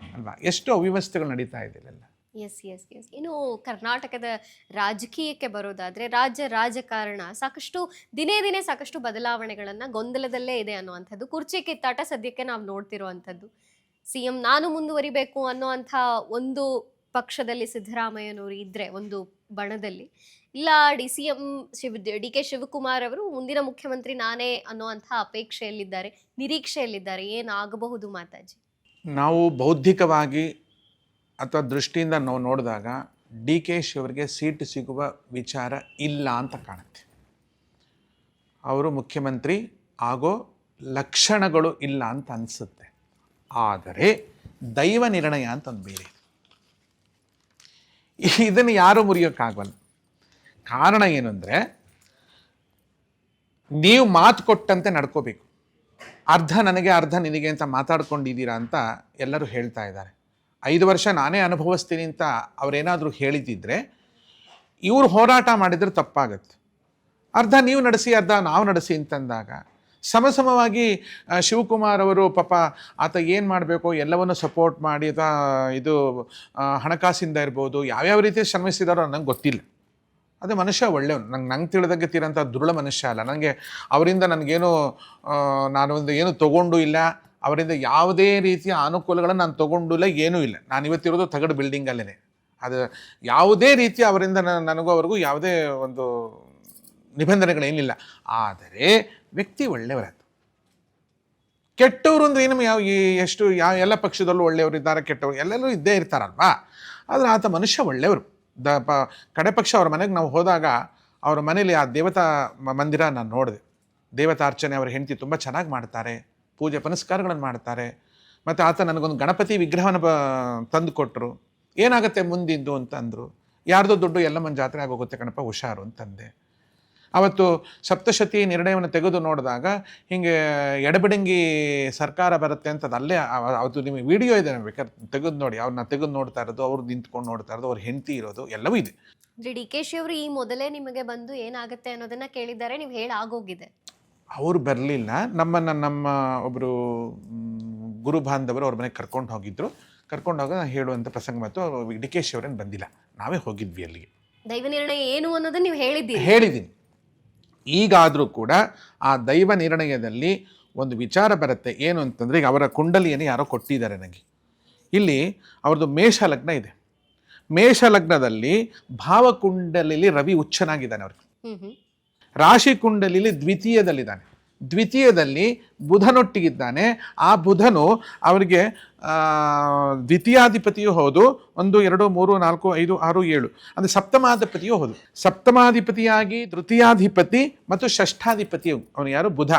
ಅಲ್ವಾ? ಎಷ್ಟು ಅವ್ಯವಸ್ಥೆಗಳು ನಡೀತಾ ಇದೆಯಲ್ಲ. ಎಸ್. ಇನ್ನು ಕರ್ನಾಟಕದ ರಾಜಕೀಯಕ್ಕೆ ಬರೋದಾದ್ರೆ, ರಾಜಕಾರಣ ಸಾಕಷ್ಟು ದಿನೇ ಸಾಕಷ್ಟು ಬದಲಾವಣೆಗಳನ್ನ ಗೊಂದಲದಲ್ಲೇ ಇದೆ ಅನ್ನುವಂಥದ್ದು. ಕುರ್ಚಿ ಕಿತ್ತಾಟ ಸದ್ಯಕ್ಕೆ ನಾವು ನೋಡ್ತಿರುವಂಥದ್ದು. CM ನಾನು ಮುಂದುವರಿಬೇಕು ಅನ್ನುವಂಥ ಒಂದು ಪಕ್ಷದಲ್ಲಿ ಸಿದ್ದರಾಮಯ್ಯನವರು ಇದ್ರೆ, ಒಂದು ಬಣದಲ್ಲಿ, ಇಲ್ಲ DK ಶಿವಕುಮಾರ್ ಅವರು ಮುಂದಿನ ಮುಖ್ಯಮಂತ್ರಿ ನಾನೇ ಅನ್ನುವಂಥ ಅಪೇಕ್ಷೆಯಲ್ಲಿದ್ದಾರೆ, ನಿರೀಕ್ಷೆಯಲ್ಲಿದ್ದಾರೆ. ಏನಾಗಬಹುದು ಮಾತಾಜಿ? ನಾವು ಬೌದ್ಧಿಕವಾಗಿ ಅಥವಾ ದೃಷ್ಟಿಯಿಂದ ನಾವು ನೋಡಿದಾಗ DK ಶಿವರಿಗೆ ಸೀಟು ಸಿಗುವ ವಿಚಾರ ಇಲ್ಲ ಅಂತ ಕಾಣುತ್ತೆ. ಅವರು ಮುಖ್ಯಮಂತ್ರಿ ಆಗೋ ಲಕ್ಷಣಗಳು ಇಲ್ಲ ಅಂತ ಅನಿಸುತ್ತೆ. ಆದರೆ ದೈವ ನಿರ್ಣಯ ಅಂತ ಒಂದು ಬೇರೆ, ಇದನ್ನು ಯಾರೂ ಮುರಿಯೋಕ್ಕಾಗಲ್ಲ. ಕಾರಣ ಏನು ಅಂದರೆ, ನೀವು ಮಾತು ಕೊಟ್ಟಂತೆ ನಡ್ಕೋಬೇಕು. ಅರ್ಧ ನನಗೆ ಅರ್ಧ ನಿನಗೆ ಅಂತ ಮಾತಾಡ್ಕೊಂಡಿದ್ದೀರಾ ಅಂತ ಎಲ್ಲರೂ ಹೇಳ್ತಾ ಇದ್ದಾರೆ. 5 ವರ್ಷ ನಾನೇ ಅನುಭವಿಸ್ತೀನಿ ಅಂತ ಅವರೇನಾದರೂ ಹೇಳಿದ್ದಿದ್ರೆ ಇವರು ಹೋರಾಟ ಮಾಡಿದರೆ ತಪ್ಪಾಗತ್ತೆ. ಅರ್ಧ ನೀವು ನಡೆಸಿ, ಅರ್ಧ ನಾವು ನಡೆಸಿ ಅಂತಂದಾಗ ಸಮಸಮವಾಗಿ ಶಿವಕುಮಾರ್ ಅವರು ಪಾಪ ಆತ ಏನು ಮಾಡಬೇಕು ಎಲ್ಲವನ್ನು ಸಪೋರ್ಟ್ ಮಾಡಿ, ಅಥವಾ ಇದು ಹಣಕಾಸಿಂದ ಇರ್ಬೋದು, ಯಾವ್ಯಾವ ರೀತಿ ಶ್ರಮಿಸಿದಾರೋ ನನಗೆ ಗೊತ್ತಿಲ್ಲ. ಅದೇ ಮನುಷ್ಯ ಒಳ್ಳೆಯವನು, ನಂಗೆ ತಿಳಿದಂಗೆ ತೀರಂಥ ದುರುಳ ಮನುಷ್ಯ ಅಲ್ಲ. ನನಗೆ ಅವರಿಂದ ನನಗೇನು ಏನು ತೊಗೊಂಡು ಇಲ್ಲ, ಅವರಿಂದ ಯಾವುದೇ ರೀತಿಯ ಅನುಕೂಲಗಳನ್ನು ನಾನು ತೊಗೊಂಡಿಲ್ಲ, ಏನೂ ಇಲ್ಲ. ನಾನು ಇವತ್ತಿರೋದು ತಗಡು ಬಿಲ್ಡಿಂಗಲ್ಲೇ. ಅದು ಯಾವುದೇ ರೀತಿ ಅವರಿಂದ ನನಗೂ ಅವ್ರಿಗೂ ಯಾವುದೇ ಒಂದು ನಿಬಂಧನೆಗಳೇನಿಲ್ಲ. ಆದರೆ ವ್ಯಕ್ತಿ ಒಳ್ಳೆಯವರದ್ದು. ಕೆಟ್ಟವರು ಅಂದರೆ ಏನು, ಎಷ್ಟು ಎಲ್ಲ ಪಕ್ಷದಲ್ಲೂ ಒಳ್ಳೆಯವರು ಇದ್ದಾರೆ, ಕೆಟ್ಟವರು ಎಲ್ಲರೂ ಇದ್ದೇ ಇರ್ತಾರಲ್ವಾ. ಆದರೆ ಆತ ಮನುಷ್ಯ ಒಳ್ಳೆಯವರು. ಕಡೆ ಪಕ್ಷ ಅವ್ರ ಮನೆಗೆ ನಾವು ಹೋದಾಗ ಅವ್ರ ಮನೇಲಿ ಆ ದೇವತಾ ಮಂದಿರ ನಾನು ನೋಡಿದೆ. ದೇವತಾರ್ಚನೆ ಅವ್ರ ಹೆಂಡತಿ ತುಂಬ ಚೆನ್ನಾಗಿ ಮಾಡ್ತಾರೆ, ಪೂಜೆ ಪುನಸ್ಕಾರಗಳನ್ನು ಮಾಡ್ತಾರೆ. ಮತ್ತು ಆತ ನನಗೊಂದು ಗಣಪತಿ ವಿಗ್ರಹವನ್ನು ತಂದು ಕೊಟ್ಟರು. ಏನಾಗುತ್ತೆ ಮುಂದಿಂದು ಅಂತ ಅಂದರು. ಯಾರ್ದೋ ದುಡ್ಡು ಎಲ್ಲಮ್ಮನ ಜಾತ್ರೆ ಆಗೋಗುತ್ತೆ ಕಣಪ್ಪ, ಹುಷಾರು ಅಂತಂದೆ. ಅವತ್ತು ಸಪ್ತಶತಿ ನಿರ್ಣಯವನ್ನು ತೆಗೆದು ನೋಡಿದಾಗ ಹೀಗೆ ಎಡಬಿಡಂಗಿ ಸರ್ಕಾರ ಬರುತ್ತೆ ಅಂತ ಅಲ್ಲೇ ಅವತ್ತು ನಿಮಗೆ ವಿಡಿಯೋ ಇದೆ, ಬೇಕಾದ್ರೆ ತೆಗೆದು ನೋಡಿ. ಅವ್ರನ್ನ ತೆಗೆದು ನೋಡ್ತಾ ಇರೋದು, ಅವ್ರು ನಿಂತ್ಕೊಂಡು ನೋಡ್ತಾ ಇರೋದು, ಅವ್ರ ಹೆಂಡತಿ ಇರೋದು ಎಲ್ಲವೂ ಇದೆ. ಡಿ ಕೆ ಶಿ ಅವರು ಈ ಮೊದಲೇ ನಿಮಗೆ ಬಂದು ಏನಾಗುತ್ತೆ ಅನ್ನೋದನ್ನ ಕೇಳಿದ್ದಾರೆ, ನೀವು ಹೇಳಾಗೋಗಿದೆ. ಅವರು ಬರಲಿಲ್ಲ. ನಮ್ಮ ಒಬ್ಬರು ಗುರು ಬಾಂಧವರು ಅವ್ರ ಮನೆಗೆ ಕರ್ಕೊಂಡು ಹೋಗಿದ್ರು. ಕರ್ಕೊಂಡು ಹೋಗ ನಾನು ಹೇಳುವಂಥ ಪ್ರಸಂಗ ಮತ್ತು ಡಿ ಕೆ ಶಿ ಅವರೇನು ಬಂದಿಲ್ಲ, ನಾವೇ ಹೋಗಿದ್ವಿ ಅಲ್ಲಿಗೆ. ದೈವ ನಿರ್ಣಯ ಏನು ಅನ್ನೋದನ್ನ ನೀವು ಹೇಳಿದ್ದೀನಿ. ಈಗಾದರೂ ಕೂಡ ಆ ದೈವ ನಿರ್ಣಯದಲ್ಲಿ ಒಂದು ವಿಚಾರ ಬರುತ್ತೆ. ಏನು ಅಂತಂದರೆ, ಈಗ ಅವರ ಕುಂಡಲಿಯನ್ನು ಯಾರೋ ಕೊಟ್ಟಿದ್ದಾರೆ ನನಗೆ. ಇಲ್ಲಿ ಅವ್ರದ್ದು ಮೇಷ ಲಗ್ನ ಇದೆ. ಮೇಷ ಲಗ್ನದಲ್ಲಿ ಭಾವಕುಂಡಲಿಲಿ ರವಿ ಉಚ್ಚನಾಗಿದ್ದಾನೆ. ಅವ್ರಿಗೆ ರಾಶಿ ಕುಂಡಲಿಲಿ ದ್ವಿತೀಯದಲ್ಲಿದ್ದಾನೆ. ದ್ವಿತೀಯದಲ್ಲಿ ಬುಧನೊಟ್ಟಿಗಿದ್ದಾನೆ. ಆ ಬುಧನು ಅವರಿಗೆ ದ್ವಿತೀಯಾಧಿಪತಿಯೂ ಹೌದು. 1 2 3 4 5 6 7 ಅಂದರೆ ಸಪ್ತಮಾಧಿಪತಿಯೂ ಹೌದು. ಸಪ್ತಮಾಧಿಪತಿಯಾಗಿ ತೃತೀಯಾಧಿಪತಿ ಮತ್ತು ಷಷ್ಠಾಧಿಪತಿಯು ಅವನು ಯಾರು, ಬುಧ.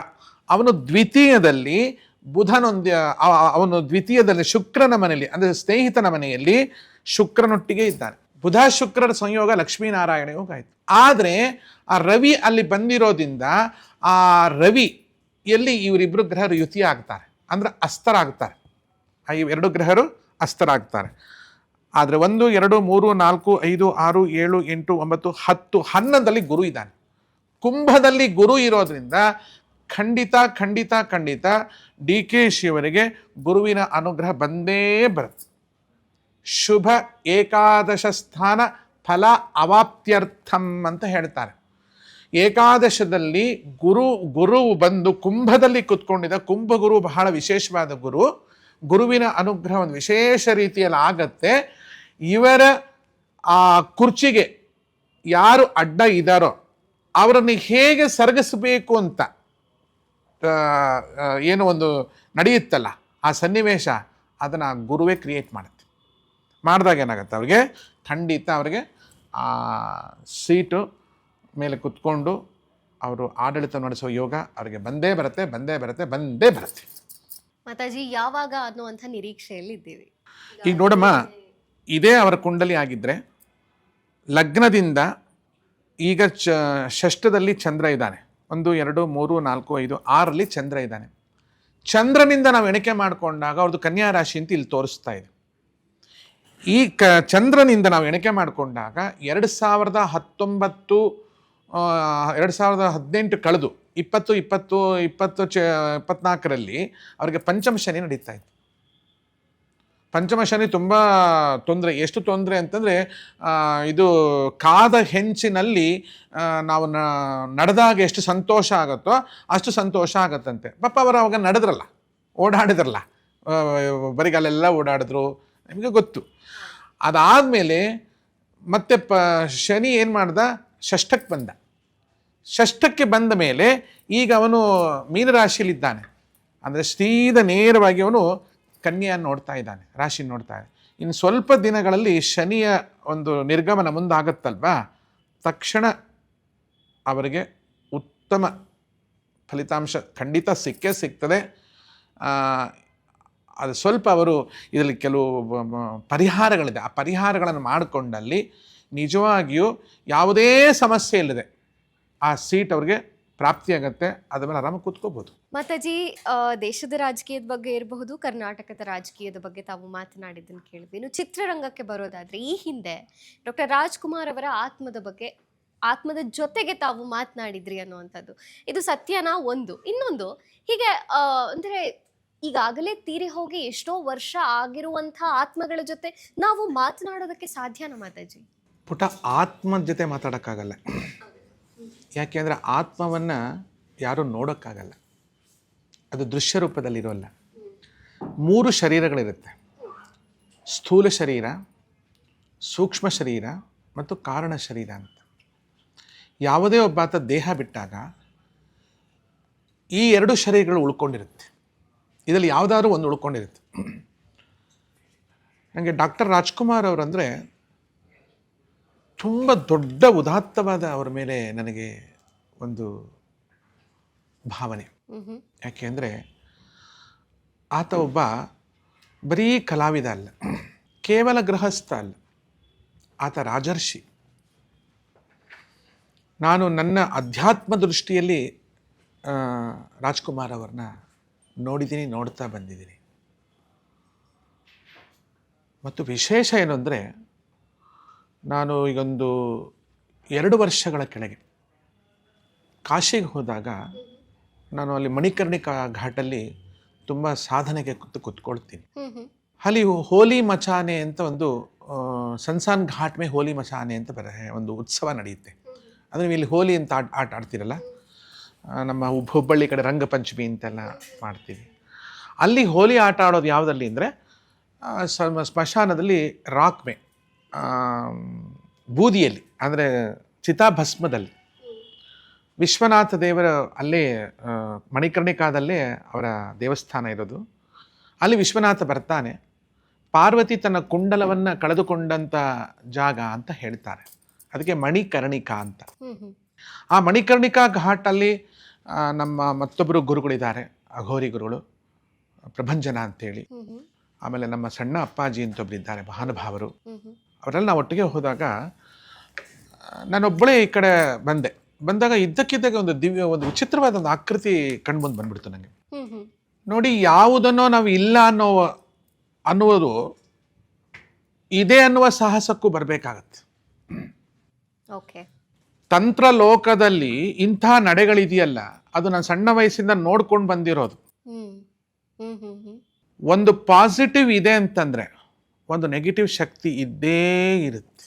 ಅವನು ದ್ವಿತೀಯದಲ್ಲಿ ಅವನು ದ್ವಿತೀಯದಲ್ಲಿ ಶುಕ್ರನ ಮನೆಯಲ್ಲಿ, ಅಂದರೆ ಸ್ನೇಹಿತನ ಮನೆಯಲ್ಲಿ ಶುಕ್ರನೊಟ್ಟಿಗೆ ಇದ್ದಾನೆ. ಬುಧ ಶುಕ್ರರ ಸಂಯೋಗ ಲಕ್ಷ್ಮೀನಾರಾಯಣ ಯೋಗ ಆಯಿತು. ಆದರೆ ಆ ರವಿ ಅಲ್ಲಿ ಬಂದಿರೋದ್ರಿಂದ ಆ ರವಿಯಲ್ಲಿ ಇವರಿಬ್ಬರು ಗ್ರಹರು ಯುತಿ ಆಗ್ತಾರೆ, ಅಂದರೆ ಅಸ್ತರಾಗ್ತಾರೆ. ಆ ಇವೆರಡು ಗ್ರಹರು ಅಸ್ತರಾಗ್ತಾರೆ. ಆದರೆ 1 2 3 4 5 6 7 8 9 10 11ದಲ್ಲಿ ಗುರು ಇದ್ದಾನೆ. ಕುಂಭದಲ್ಲಿ ಗುರು ಇರೋದ್ರಿಂದ ಖಂಡಿತ ಡಿ ಕೆ ಶಿವರಿಗೆ ಗುರುವಿನ ಅನುಗ್ರಹ ಬಂದೇ ಬರುತ್ತೆ. ಶುಭ ಏಕಾದಶ ಸ್ಥಾನ ಫಲ ಅವಾಪ್ತ್ಯರ್ಥಂ ಅಂತ ಹೇಳ್ತಾರೆ. ಏಕಾದಶದಲ್ಲಿ ಗುರು ಬಂದು ಕುಂಭದಲ್ಲಿ ಕುತ್ಕೊಂಡಿದ್ದ. ಕುಂಭಗುರು ಬಹಳ ವಿಶೇಷವಾದ ಗುರು. ಗುರುವಿನ ಅನುಗ್ರಹ ಒಂದು ವಿಶೇಷ ರೀತಿಯಲ್ಲಿ ಆಗತ್ತೆ. ಇವರ ಆ ಕುರ್ಚಿಗೆ ಯಾರು ಅಡ್ಡ ಇದ್ದಾರೋ ಅವರನ್ನು ಹೇಗೆ ಸರಗಿಸಬೇಕು ಅಂತ ಏನು ಒಂದು ನಡೆಯುತ್ತಲ್ಲ ಆ ಸನ್ನಿವೇಶ, ಅದನ್ನು ಗುರುವೇ ಕ್ರಿಯೇಟ್ ಮಾಡುತ್ತೆ. ಮಾಡಿದಾಗ ಏನಾಗುತ್ತೆ, ಅವ್ರಿಗೆ ಆ ಸೀಟು ಮೇಲೆ ಕುತ್ಕೊಂಡು ಅವರು ಆಡಳಿತ ನಡೆಸುವ ಯೋಗ ಅವರಿಗೆ ಬಂದೇ ಬರುತ್ತೆ. ಮಾತಾಜಿ ಯಾವಾಗ ಅನ್ನುವಂಥ ನಿರೀಕ್ಷೆಯಲ್ಲಿ ಇದ್ದೀವಿ. ಈಗ ನೋಡಮ್ಮ, ಇದೇ ಅವರ ಕುಂಡಲಿ ಆಗಿದ್ದರೆ ಲಗ್ನದಿಂದ ಈಗ ಷಷ್ಠದಲ್ಲಿ ಚಂದ್ರ ಇದ್ದಾನೆ. 1 2 3 4 5 6ರಲ್ಲಿ ಚಂದ್ರ ಇದ್ದಾನೆ. ಚಂದ್ರನಿಂದ ನಾವು ಎಣಿಕೆ ಮಾಡಿಕೊಂಡಾಗ ಅವ್ರದ್ದು ಕನ್ಯಾ ರಾಶಿ ಅಂತ ಇಲ್ಲಿ ತೋರಿಸ್ತಾ ಇದೆ. ಈ ಚಂದ್ರನಿಂದ ನಾವು ಎಣಿಕೆ ಮಾಡಿಕೊಂಡಾಗ 2019 2018 ಕಳೆದು 24ರಲ್ಲಿ ಅವರಿಗೆ ಪಂಚಮ ಶನಿ ನಡೀತಾ ಇತ್ತು. ಪಂಚಮ ಶನಿ ತುಂಬ ತೊಂದರೆ. ಎಷ್ಟು ತೊಂದರೆ ಅಂತಂದರೆ, ಇದು ಕಾದ ಹೆಂಚಿನಲ್ಲಿ ನಾವು ನಡೆದಾಗ ಎಷ್ಟು ಸಂತೋಷ ಆಗುತ್ತೋ ಅಷ್ಟು ಸಂತೋಷ ಆಗತ್ತಂತೆ. ಪಾಪ ಅವರು ಅವಾಗ ನಡೆದ್ರಲ್ಲ, ಓಡಾಡಿದ್ರಲ್ಲ, ಬರಿಗಾಲೆಲ್ಲ ಓಡಾಡಿದ್ರು, ನಿಮಗೆ ಗೊತ್ತು. ಅದಾದಮೇಲೆ ಮತ್ತೆ ಶನಿ ಏನು ಮಾಡ್ದ, ಷಷ್ಠಕ್ಕೆ ಬಂದ. ಷಷ್ಠಕ್ಕೆ ಬಂದ ಮೇಲೆ ಈಗ ಅವನು ಮೀನರಾಶಿಯಲ್ಲಿದ್ದಾನೆ. ಅಂದರೆ ಸೀದಾ ನೇರವಾಗಿ ಅವನು ಕನ್ಯೆಯನ್ನು ನೋಡ್ತಾ ಇದ್ದಾನೆ, ರಾಶಿ ನೋಡ್ತಾ ಇದ್ದಾನೆ. ಇನ್ನು ಸ್ವಲ್ಪ ದಿನಗಳಲ್ಲಿ ಶನಿಯ ಒಂದು ನಿರ್ಗಮನ ಮುಂದಾಗತ್ತಲ್ವಾ, ತಕ್ಷಣ ಅವರಿಗೆ ಉತ್ತಮ ಫಲಿತಾಂಶ ಖಂಡಿತ ಸಿಗ್ತದೆ. ಅದು ಸ್ವಲ್ಪ ಅವರು ಇದರಲ್ಲಿ ಕೆಲವು ಪರಿಹಾರಗಳಿದೆ. ಆ ಪರಿಹಾರಗಳನ್ನು ಮಾಡಿಕೊಂಡಲ್ಲಿ ನಿಜವಾಗಿಯೂ ಯಾವುದೇ ಸಮಸ್ಯೆ ಇಲ್ಲದೆ ಆ ಸೀಟ್ ಅವ್ರಿಗೆ ಪ್ರಾಪ್ತಿಯಾಗತ್ತೆ. ಅದ ಮೇಲೆ ಆರಾಮಾಗಿ ಕೂತ್ಕೋಬಹುದು. ಮಾತಾಜಿ, ದೇಶದ ರಾಜಕೀಯದ ಬಗ್ಗೆ ಇರಬಹುದು, ಕರ್ನಾಟಕದ ರಾಜಕೀಯದ ಬಗ್ಗೆ ತಾವು ಮಾತನಾಡಿದ್ದನ್ನು ಕೇಳಿದ್ವಿ. ಇನ್ನು ಚಿತ್ರರಂಗಕ್ಕೆ ಬರೋದಾದ್ರೆ, ಈ ಹಿಂದೆ ಡಾಕ್ಟರ್ ರಾಜ್ಕುಮಾರ್ ಅವರ ಆತ್ಮದ ಜೊತೆಗೆ ತಾವು ಮಾತನಾಡಿದ್ರಿ ಅನ್ನುವಂಥದ್ದು, ಇದು ಸತ್ಯನಾ? ಇನ್ನೊಂದು ಹೀಗೆ ಅಂದರೆ ಈಗಾಗಲೇ ತೀರಿ ಹೋಗಿ ಎಷ್ಟೋ ವರ್ಷ ಆಗಿರುವಂಥ ಆತ್ಮಗಳ ಜೊತೆ ನಾವು ಮಾತನಾಡೋದಕ್ಕೆ ಸಾಧ್ಯನಾ ಮಾತಾಜಿ? ಪುಟ, ಆತ್ಮದ ಜೊತೆ ಮಾತಾಡೋಕ್ಕಾಗಲ್ಲ. ಯಾಕೆಂದರೆ ಆತ್ಮವನ್ನು ಯಾರೂ ನೋಡೋಕ್ಕಾಗಲ್ಲ, ಅದು ದೃಶ್ಯ ರೂಪದಲ್ಲಿರೋಲ್ಲ. 3 ಶರೀರಗಳಿರುತ್ತೆ: ಸ್ಥೂಲ ಶರೀರ, ಸೂಕ್ಷ್ಮ ಶರೀರ ಮತ್ತು ಕಾರಣ ಶರೀರ ಅಂತ. ಯಾವುದೇ ಒಬ್ಬಾತ ದೇಹ ಬಿಟ್ಟಾಗ ಈ ಎರಡು ಶರೀರಗಳು ಉಳ್ಕೊಂಡಿರುತ್ತೆ, ಇದರಲ್ಲಿ ಯಾವುದಾದ್ರೂ ಒಂದು ಉಳ್ಕೊಂಡಿರುತ್ತೆ. ನನಗೆ ಡಾಕ್ಟರ್ ರಾಜ್ಕುಮಾರ್ ಅವರಂದರೆ ತುಂಬ ದೊಡ್ಡ ಉದಾತ್ತವಾದ ಅವರ ಮೇಲೆ ನನಗೆ ಒಂದು ಭಾವನೆ. ಯಾಕೆಂದರೆ ಆತ ಒಬ್ಬ ಬರೀ ಕಲಾವಿದ ಅಲ್ಲ, ಕೇವಲ ಗೃಹಸ್ಥ ಅಲ್ಲ, ಆತ ರಾಜರ್ಷಿ. ನಾನು ನನ್ನ ಅಧ್ಯಾತ್ಮ ದೃಷ್ಟಿಯಲ್ಲಿ ರಾಜ್ಕುಮಾರ್ ಅವ್ರನ್ನ ನೋಡಿದ್ದೀನಿ, ನೋಡ್ತಾ ಬಂದಿದ್ದೀನಿ. ಮತ್ತು ವಿಶೇಷ ಏನು ಅಂದರೆ, ನಾನು ಈಗೊಂದು 2 ವರ್ಷಗಳ ಕೆಳಗೆ ಕಾಶಿಗೆ ಹೋದಾಗ ನಾನು ಅಲ್ಲಿ ಮಣಿಕರ್ಣಿಕಾ ಘಾಟಲ್ಲಿ ತುಂಬ ಸಾಧನೆಗೆ ಕೂತ್ಕೊಳ್ತೀನಿ. ಅಲ್ಲಿ ಹೋಲಿ ಮಚಾನೆ ಅಂತ ಒಂದು ಸಂಸಾನ್ ಘಾಟ್ ಮೇ ಹೋಲಿ ಮಚಾನೆ ಅಂತ ಒಂದು ಉತ್ಸವ ನಡೆಯುತ್ತೆ. ಅಂದರೆ ನೀವು ಇಲ್ಲಿ ಹೋಲಿ ಅಂತ ಆಟ ಆಡ್ತೀರಲ್ಲ, ನಮ್ಮ ಹುಬ್ಬಳ್ಳಿ ಕಡೆ ರಂಗಪಂಚಮಿ ಅಂತೆಲ್ಲ ಮಾಡ್ತೀವಿ. ಅಲ್ಲಿ ಹೋಲಿ ಆಟ ಆಡೋದು ಯಾವುದಲ್ಲಿ ಅಂದರೆ ಸ್ಮಶಾನದಲ್ಲಿ ರಾಕ್ ಮೇ, ಬೂದಿಯಲ್ಲಿ, ಅಂದರೆ ಚಿತಾಭಸ್ಮದಲ್ಲಿ. ವಿಶ್ವನಾಥ ದೇವರ ಅಲ್ಲೇ ಮಣಿಕರ್ಣಿಕಾದಲ್ಲೇ ಅವರ ದೇವಸ್ಥಾನ ಇರೋದು. ಅಲ್ಲಿ ವಿಶ್ವನಾಥ ಬರ್ತಾನೆ, ಪಾರ್ವತಿ ತನ್ನ ಕುಂಡಲವನ್ನು ಕಳೆದುಕೊಂಡಂಥ ಜಾಗ ಅಂತ ಹೇಳ್ತಾರೆ, ಅದಕ್ಕೆ ಮಣಿಕರ್ಣಿಕಾ ಅಂತ. ಆ ಮಣಿಕರ್ಣಿಕಾ ಘಾಟಲ್ಲಿ ನಮ್ಮ ಮತ್ತೊಬ್ಬರು ಗುರುಗಳಿದ್ದಾರೆ, ಅಘೋರಿ ಗುರುಗಳು, ಪ್ರಭಂಜನ ಅಂತೇಳಿ. ಆಮೇಲೆ ನಮ್ಮ ಸಣ್ಣ ಅಪ್ಪಾಜಿ ಅಂತ ಒಬ್ಬರಿದ್ದಾರೆ, ಮಹಾನುಭಾವರು. ಅವರೆಲ್ಲ ನಾವು ಒಟ್ಟಿಗೆ ಹೋದಾಗ ನಾನೊಬ್ಬಳೇ ಈ ಕಡೆ ಬಂದಾಗ ಇದ್ದಕ್ಕಿದ್ದಾಗ ಒಂದು ವಿಚಿತ್ರವಾದ ಒಂದು ಆಕೃತಿ ಕಣ್ಮುಂದೆ ಬಂದ್ಬಿಡ್ತು ನನಗೆ. ನೋಡಿ, ಯಾವುದನ್ನೋ ನಾವು ಇಲ್ಲ ಅನ್ನುವುದು ಇದೆ ಅನ್ನುವ ಸಾಹಸಕ್ಕೂ ಬರಬೇಕಾಗತ್ತೆ. ತಂತ್ರ ಲೋಕದಲ್ಲಿ ಇಂಥ ನಡೆಗಳಿದೆಯಲ್ಲ, ಅದು ನಾನು ಸಣ್ಣ ವಯಸ್ಸಿಂದ ನೋಡ್ಕೊಂಡು ಬಂದಿರೋದು. ಒಂದು ಪಾಸಿಟಿವ್ ಇದೆ ಅಂತಂದರೆ ಒಂದು ನೆಗೆಟಿವ್ ಶಕ್ತಿ ಇದ್ದೇ ಇರುತ್ತೆ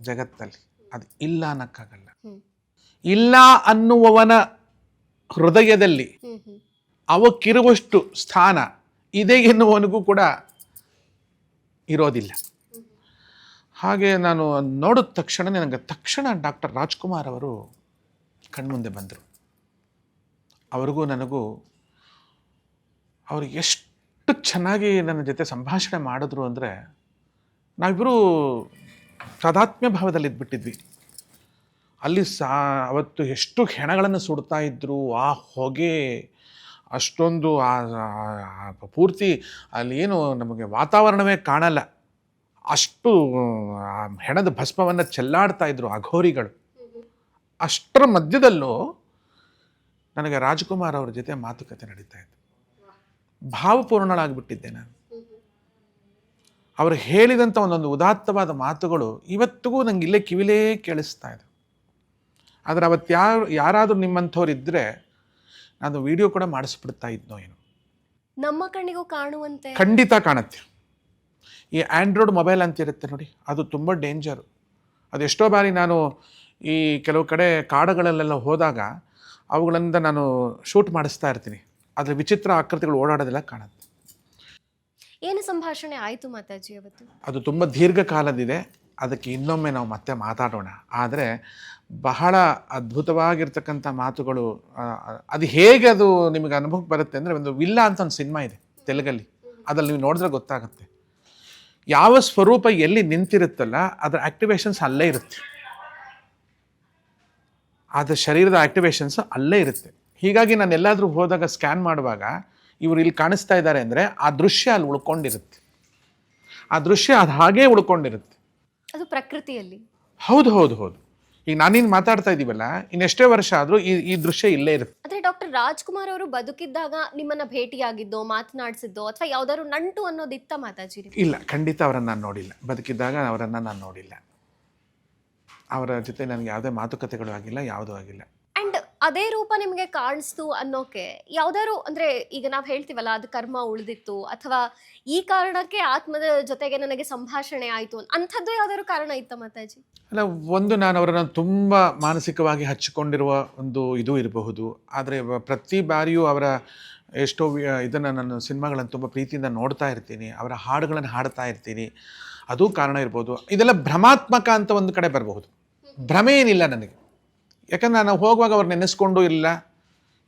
ಜಗತ್ತಲ್ಲಿ, ಅದು ಇಲ್ಲ ಅನ್ನಕ್ಕಾಗಲ್ಲ. ಇಲ್ಲ ಅನ್ನುವವನ ಹೃದಯದಲ್ಲಿ ಅವಕ್ಕಿರುವಷ್ಟು ಸ್ಥಾನ ಇದೆ ಎನ್ನುವನಿಗೂ ಕೂಡ ಇರೋದಿಲ್ಲ. ಹಾಗೆ ನಾನು ನೋಡಿದ ತಕ್ಷಣ ಡಾಕ್ಟರ್ ರಾಜ್ಕುಮಾರ್ ಅವರು ಕಣ್ಮುಂದೆ ಬಂದರು. ಅವ್ರಿಗೂ ನನಗೂ ಅವರು ಎಷ್ಟು ಚೆನ್ನಾಗಿ ನನ್ನ ಜೊತೆ ಸಂಭಾಷಣೆ ಮಾಡಿದ್ರು ಅಂದರೆ, ನಾವಿಬ್ಬರೂ ತಾದಾತ್ಮ್ಯ ಭಾವದಲ್ಲಿ ಇದ್ಬಿಟ್ಟಿದ್ವಿ. ಅಲ್ಲಿ ಅವತ್ತು ಎಷ್ಟು ಹೆಣಗಳನ್ನು ಸುಡ್ತಾ ಇದ್ರು, ಆ ಹೊಗೆ ಅಷ್ಟೊಂದು ಪೂರ್ತಿ ಅಲ್ಲಿ ಏನು ನಮಗೆ ವಾತಾವರಣವೇ ಕಾಣಲ್ಲ, ಅಷ್ಟು ಹೆಣದ ಭಸ್ಮವನ್ನು ಚೆಲ್ಲಾಡ್ತಾ ಇದ್ರು ಅಘೋರಿಗಳು. ಅಷ್ಟರ ಮಧ್ಯದಲ್ಲೂ ನನಗೆ ರಾಜ್ಕುಮಾರ್ ಅವ್ರ ಜೊತೆ ಮಾತುಕತೆ ನಡೀತಾ ಇತ್ತು. ಭಾವಪೂರ್ಣಳಾಗಿಬಿಟ್ಟಿದ್ದೆ ನಾನು. ಅವರು ಹೇಳಿದಂಥ ಒಂದೊಂದು ಉದಾತ್ತವಾದ ಮಾತುಗಳು ಇವತ್ತಿಗೂ ನಂಗೆ ಇಲ್ಲೇ ಕಿವಿಲೇ ಕೇಳಿಸ್ತಾ ಇದೆ. ಆದರೆ ಅವತ್ತು ಯಾರಾದರೂ ನಿಮ್ಮಂಥವ್ರು ಇದ್ದರೆ ನಾನು ವಿಡಿಯೋ ಕೂಡ ಮಾಡಿಸ್ಬಿಡ್ತಾ ಇದ್ನೋ ಏನೋ. ನಮ್ಮ ಕಣ್ಣಿಗೂ ಕಾಣುವಂತೆ ಖಂಡಿತ ಕಾಣುತ್ತೆ. ಈ ಆ್ಯಂಡ್ರಾಯ್ಡ್ ಮೊಬೈಲ್ ಅಂತ ಇರುತ್ತೆ ನೋಡಿ, ಅದು ತುಂಬ ಡೇಂಜರು. ಅದೆಷ್ಟೋ ಬಾರಿ ನಾನು ಈ ಕೆಲವು ಕಡೆ ಕಾಡುಗಳಲ್ಲೆಲ್ಲ ಹೋದಾಗ ಅವುಗಳಿಂದ ನಾನು ಶೂಟ್ ಮಾಡಿಸ್ತಾ ಇರ್ತೀನಿ, ಅದರ ವಿಚಿತ್ರ ಆಕೃತಿಗಳು ಓಡಾಡೋದೆಲ್ಲ ಕಾಣುತ್ತೆ. ಏನು ಸಂಭಾಷಣೆ ಆಯಿತು ಮಾತಾಜಿ ಅವತ್ತು? ಅದು ತುಂಬ ದೀರ್ಘಕಾಲದಿದೆ, ಅದಕ್ಕೆ ಇನ್ನೊಮ್ಮೆ ನಾವು ಮತ್ತೆ ಮಾತಾಡೋಣ. ಆದರೆ ಬಹಳ ಅದ್ಭುತವಾಗಿರ್ತಕ್ಕಂಥ ಮಾತುಗಳು. ಅದು ಹೇಗೆ ಅದು ನಿಮಗೆ ಅನುಭವಕ್ಕೆ ಬರುತ್ತೆ ಅಂದರೆ, ಒಂದು ವಿಲ್ಲ ಅಂತ ಒಂದು ಸಿನಿಮಾ ಇದೆ ತೆಲುಗಲ್ಲಿ, ಅದ್ರಲ್ಲಿ ನೀವು ನೋಡಿದ್ರೆ ಗೊತ್ತಾಗುತ್ತೆ. ಯಾವ ಸ್ವರೂಪ ಎಲ್ಲಿ ನಿಂತಿರುತ್ತಲ್ಲ ಅದರ ಆಕ್ಟಿವೇಶನ್ಸ್ ಅಲ್ಲೇ ಇರುತ್ತೆ, ಅದರ ಶರೀರದ ಆಕ್ಟಿವೇಶನ್ಸ್ ಅಲ್ಲೇ ಇರುತ್ತೆ. ಹೀಗಾಗಿ ನಾನು ಎಲ್ಲಾದರೂ ಹೋದಾಗ ಸ್ಕ್ಯಾನ್ ಮಾಡುವಾಗ ಇವರು ಇಲ್ಲಿ ಕಾಣಿಸ್ತಾ ಇದ್ದಾರೆ ಅಂದರೆ ಆ ದೃಶ್ಯ ಅಲ್ಲಿ ಉಳ್ಕೊಂಡಿರುತ್ತೆ, ಆ ದೃಶ್ಯ ಅದು ಹಾಗೇ ಉಳ್ಕೊಂಡಿರುತ್ತೆ. ಅದು ಪ್ರಕೃತಿಯಲ್ಲಿ. ಹೌದು ಹೌದು ಹೌದು. ಈಗ ನಾನೇನು ಮಾತಾಡ್ತಾ ಇದ್ದೀವಲ್ಲ, ಇನ್ನೆಷ್ಟೇ ವರ್ಷ ಆದರೂ ಈ ದೃಶ್ಯ ಇಲ್ಲೇ ಇರುತ್ತೆ. ಆದರೆ ಡಾಕ್ಟರ್ ರಾಜ್ಕುಮಾರ್ ಅವರು ಬದುಕಿದ್ದಾಗ ನಿಮ್ಮನ್ನ ಭೇಟಿಯಾಗಿದ್ದೋ, ಮಾತನಾಡಿಸಿದ್ದೋ, ಅಥವಾ ಯಾವ್ದಾದ್ರು ನಂಟು ಅನ್ನೋದಿತ್ತ ಮಾತಾಜಿ? ಇಲ್ಲ, ಖಂಡಿತ ಅವರನ್ನು ನಾನು ನೋಡಿಲ್ಲ. ಬದುಕಿದ್ದಾಗ ಅವರನ್ನು ನಾನು ನೋಡಿಲ್ಲ. ಅವರ ಜೊತೆ ನನಗೆ ಯಾವುದೇ ಮಾತುಕತೆಗಳು ಆಗಿಲ್ಲ, ಯಾವುದೂ ಆಗಿಲ್ಲ. ಅಂಡ್ ಅದೇ ರೂಪ ನಿಮಗೆ ಕಾಣಿಸ್ತು ಅನ್ನೋಕೆ ಯಾವ್ದಾದ್ರು, ಅಂದ್ರೆ ಈಗ ನಾವು ಹೇಳ್ತೀವಲ್ಲ, ಅದು ಕರ್ಮ ಉಳಿದಿತ್ತು, ಅಥವಾ ಈ ಕಾರಣಕ್ಕೆ ಆತ್ಮದ ಜೊತೆಗೆ ನನಗೆ ಸಂಭಾಷಣೆ ಆಯಿತು, ಅಂಥದ್ದು ಯಾವ್ದಾದ್ರು ಕಾರಣ ಇತ್ತ ಮಾತಾಜಿ? ಅಲ್ಲ, ಒಂದು ನಾನು ಅವರನ್ನು ತುಂಬ ಮಾನಸಿಕವಾಗಿ ಹಚ್ಚಿಕೊಂಡಿರುವ ಒಂದು ಇದು ಇರಬಹುದು. ಆದರೆ ಪ್ರತಿ ಬಾರಿಯೂ ಅವರ ಎಷ್ಟೋ ಇದನ್ನು ನಾನು ಸಿನಿಮಾಗಳನ್ನು ತುಂಬ ಪ್ರೀತಿಯಿಂದ ನೋಡ್ತಾ ಇರ್ತೀನಿ, ಅವರ ಹಾಡುಗಳನ್ನು ಹಾಡ್ತಾ ಇರ್ತೀನಿ, ಅದು ಕಾರಣ ಇರ್ಬೋದು. ಇದೆಲ್ಲ ಭ್ರಮಾತ್ಮಕ ಅಂತ ಒಂದು ಕಡೆ ಬರಬಹುದು. ಭ್ರಮೆ ಏನಿಲ್ಲ ನನಗೆ, ಯಾಕಂದ್ರೆ ನಾನು ಹೋಗುವಾಗ ಅವ್ರು ನೆನೆಸ್ಕೊಂಡು ಇಲ್ಲ,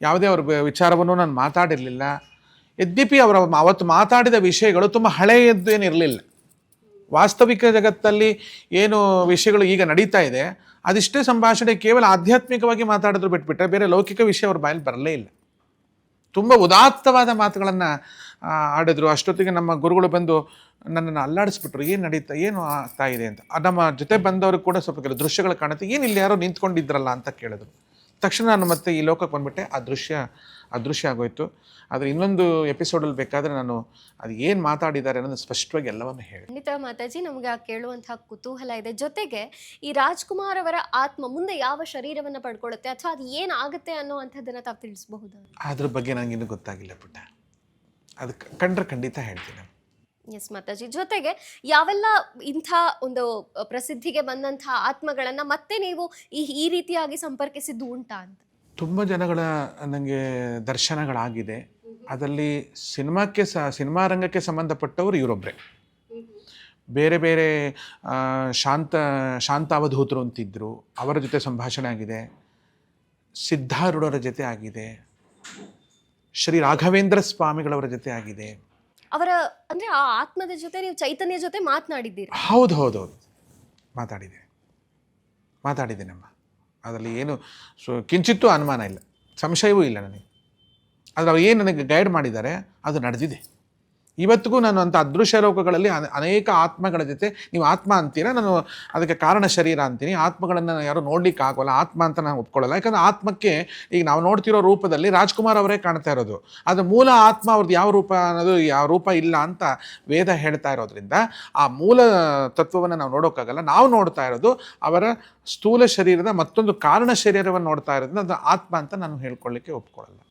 ಯಾವುದೇ ಅವ್ರ ವಿಚಾರವನ್ನು ನಾನು ಮಾತಾಡಿರಲಿಲ್ಲ. ಯದ್ಯಪಿ ಅವತ್ತು ಮಾತಾಡಿದ ವಿಷಯಗಳು ತುಂಬ ಹಳೆಯದ್ದು ಏನಿರಲಿಲ್ಲ. ವಾಸ್ತವಿಕ ಜಗತ್ತಲ್ಲಿ ಏನು ವಿಷಯಗಳು ಈಗ ನಡೀತಾ ಇದೆ ಅದಿಷ್ಟೇ ಸಂಭಾಷಣೆ ಕೇವಲ ಆಧ್ಯಾತ್ಮಿಕವಾಗಿ ಮಾತಾಡಿದ್ರು ಬಿಟ್ಬಿಟ್ರೆ ಬೇರೆ ಲೌಕಿಕ ವಿಷಯ ಅವ್ರ ಬಾಯಲ್ಲಿ ಬರಲೇ ಇಲ್ಲ. ತುಂಬ ಉದಾತ್ತವಾದ ಮಾತುಗಳನ್ನು ಆಡಿದ್ರು. ಅಷ್ಟೊತ್ತಿಗೆ ನಮ್ಮ ಗುರುಗಳು ಬಂದು ನನ್ನನ್ನು ಅಲ್ಲಾಡಿಸ್ಬಿಟ್ರು, ಏನು ಆಗ್ತಾ ಇದೆ ಅಂತ. ನಮ್ಮ ಜೊತೆ ಬಂದವರು ಕೂಡ ಸ್ವಲ್ಪ ಕೆಲವು ದೃಶ್ಯಗಳು ಕಾಣುತ್ತೆ, ಏನು ಇಲ್ಲಿ ಯಾರೋ ನಿಂತ್ಕೊಂಡಿದ್ರಲ್ಲ ಅಂತ ಕೇಳಿದ್ರು. ತಕ್ಷಣ ನಾನು ಮತ್ತೆ ಈ ಲೋಕಕ್ಕೆ ಬಂದುಬಿಟ್ಟೆ. ಅದೃಶ್ಯ ಆಗೋಯ್ತು. ಆದರೆ ಇನ್ನೊಂದು ಎಪಿಸೋಡಲ್ಲಿ ಬೇಕಾದರೆ ನಾನು ಅದು ಏನು ಮಾತಾಡಿದ್ದಾರೆ ಅನ್ನೋದು ಸ್ಪಷ್ಟವಾಗಿ ಎಲ್ಲವನ್ನೂ ಹೇಳಿ. ಖಂಡಿತ ಮಾತಾಜಿ, ನಮಗೆ ಕೇಳುವಂತಹ ಕುತೂಹಲ ಇದೆ. ಜೊತೆಗೆ ಈ ರಾಜ್ಕುಮಾರ್ ಅವರ ಆತ್ಮ ಮುಂದೆ ಯಾವ ಶರೀರವನ್ನು ಪಡ್ಕೊಳ್ಳುತ್ತೆ ಅಥವಾ ಅದು ಏನಾಗುತ್ತೆ ಅನ್ನೋವಂಥದ್ದನ್ನು ತಾವು ತಿಳಿಸಬಹುದು? ಅದ್ರ ಬಗ್ಗೆ ನನಗಿನ್ನೂ ಗೊತ್ತಾಗಿಲ್ಲ ಪುಟ್ಟ, ಅದು ಕಂಡ್ರೆ ಖಂಡಿತ ಹೇಳ್ತೀನಿ. ಎಸ್ ಮಾತಾಜಿ, ಜೊತೆಗೆ ಯಾವೆಲ್ಲ ಇಂಥ ಒಂದು ಪ್ರಸಿದ್ಧಿಗೆ ಬಂದಂತಹ ಆತ್ಮಗಳನ್ನು ಮತ್ತೆ ನೀವು ಈ ರೀತಿಯಾಗಿ ಸಂಪರ್ಕಿಸಿದ್ದು ಉಂಟಾ ಅಂತ? ತುಂಬ ಜನಗಳ ನನಗೆ ದರ್ಶನಗಳಾಗಿದೆ. ಅದರಲ್ಲಿ ಸಿನಿಮಾ ರಂಗಕ್ಕೆ ಸಂಬಂಧಪಟ್ಟವರು ಇವರೊಬ್ಬರೇ. ಬೇರೆ ಬೇರೆ ಶಾಂತಾವಧೂತರು ಅಂತಿದ್ದರು, ಅವರ ಜೊತೆ ಸಂಭಾಷಣೆ ಆಗಿದೆ. ಸಿದ್ಧಾರೂಢರ ಜೊತೆ ಆಗಿದೆ. ಶ್ರೀ ರಾಘವೇಂದ್ರ ಸ್ವಾಮಿಗಳವರ ಜೊತೆ ಆಗಿದೆ. ಅವರ ಅಂದ್ರೆ ಆ ಆತ್ಮದ ಜೊತೆ ನೀವು ಚೈತನ್ಯ ಜೊತೆ ಮಾತನಾಡಿದ್ದೀರಿ? ಹೌದು ಮಾತಾಡಿದ್ದೀನಮ್ಮ. ಅದರಲ್ಲಿ ಏನು ಕಿಂಚಿತ್ತೂ ಅನುಮಾನ ಇಲ್ಲ, ಸಂಶಯವೂ ಇಲ್ಲ ನನಗೆ. ಆದರೆ ಅವ್ರು ಏನು ನನಗೆ ಗೈಡ್ ಮಾಡಿದ್ದಾರೆ ಅದು ನಡೆದಿದೆ. ಇವತ್ತಿಗೂ ನಾನು ಅಂಥ ಅದೃಶ್ಯ ಲೋಕಗಳಲ್ಲಿ ಅನೇಕ ಆತ್ಮಗಳ ಜೊತೆ, ನೀವು ಆತ್ಮ ಅಂತೀರಾ, ನಾನು ಅದಕ್ಕೆ ಕಾರಣ ಶರೀರ ಅಂತೀನಿ. ಆತ್ಮಗಳನ್ನು ಯಾರು ನೋಡ್ಲಿಕ್ಕೆ ಆಗೋಲ್ಲ, ಆತ್ಮ ಅಂತ ನಾನು ಒಪ್ಕೊಳ್ಳಲ್ಲ. ಯಾಕಂದರೆ ಆತ್ಮಕ್ಕೆ ಈಗ ನಾವು ನೋಡ್ತಿರೋ ರೂಪದಲ್ಲಿ ರಾಜ್ಕುಮಾರ್ ಅವರೇ ಕಾಣ್ತಾ ಇರೋದು. ಅದು ಮೂಲ ಆತ್ಮ ಅವ್ರದ್ದು ಯಾವ ರೂಪ ಅನ್ನೋದು ಯಾವ ರೂಪ ಇಲ್ಲ ಅಂತ ವೇದ ಹೇಳ್ತಾ ಇರೋದ್ರಿಂದ ಆ ಮೂಲ ತತ್ವವನ್ನು ನಾವು ನೋಡೋಕ್ಕಾಗಲ್ಲ. ನಾವು ನೋಡ್ತಾ ಇರೋದು ಅವರ ಸ್ಥೂಲ ಶರೀರದ ಮತ್ತೊಂದು ಕಾರಣ ಶರೀರವನ್ನು ನೋಡ್ತಾ ಇರೋದ್ರಿಂದ ಅದು ಆತ್ಮ ಅಂತ ನಾನು ಹೇಳ್ಕೊಳ್ಳಿಕ್ಕೆ ಒಪ್ಕೊಳ್ಳಲ್ಲ.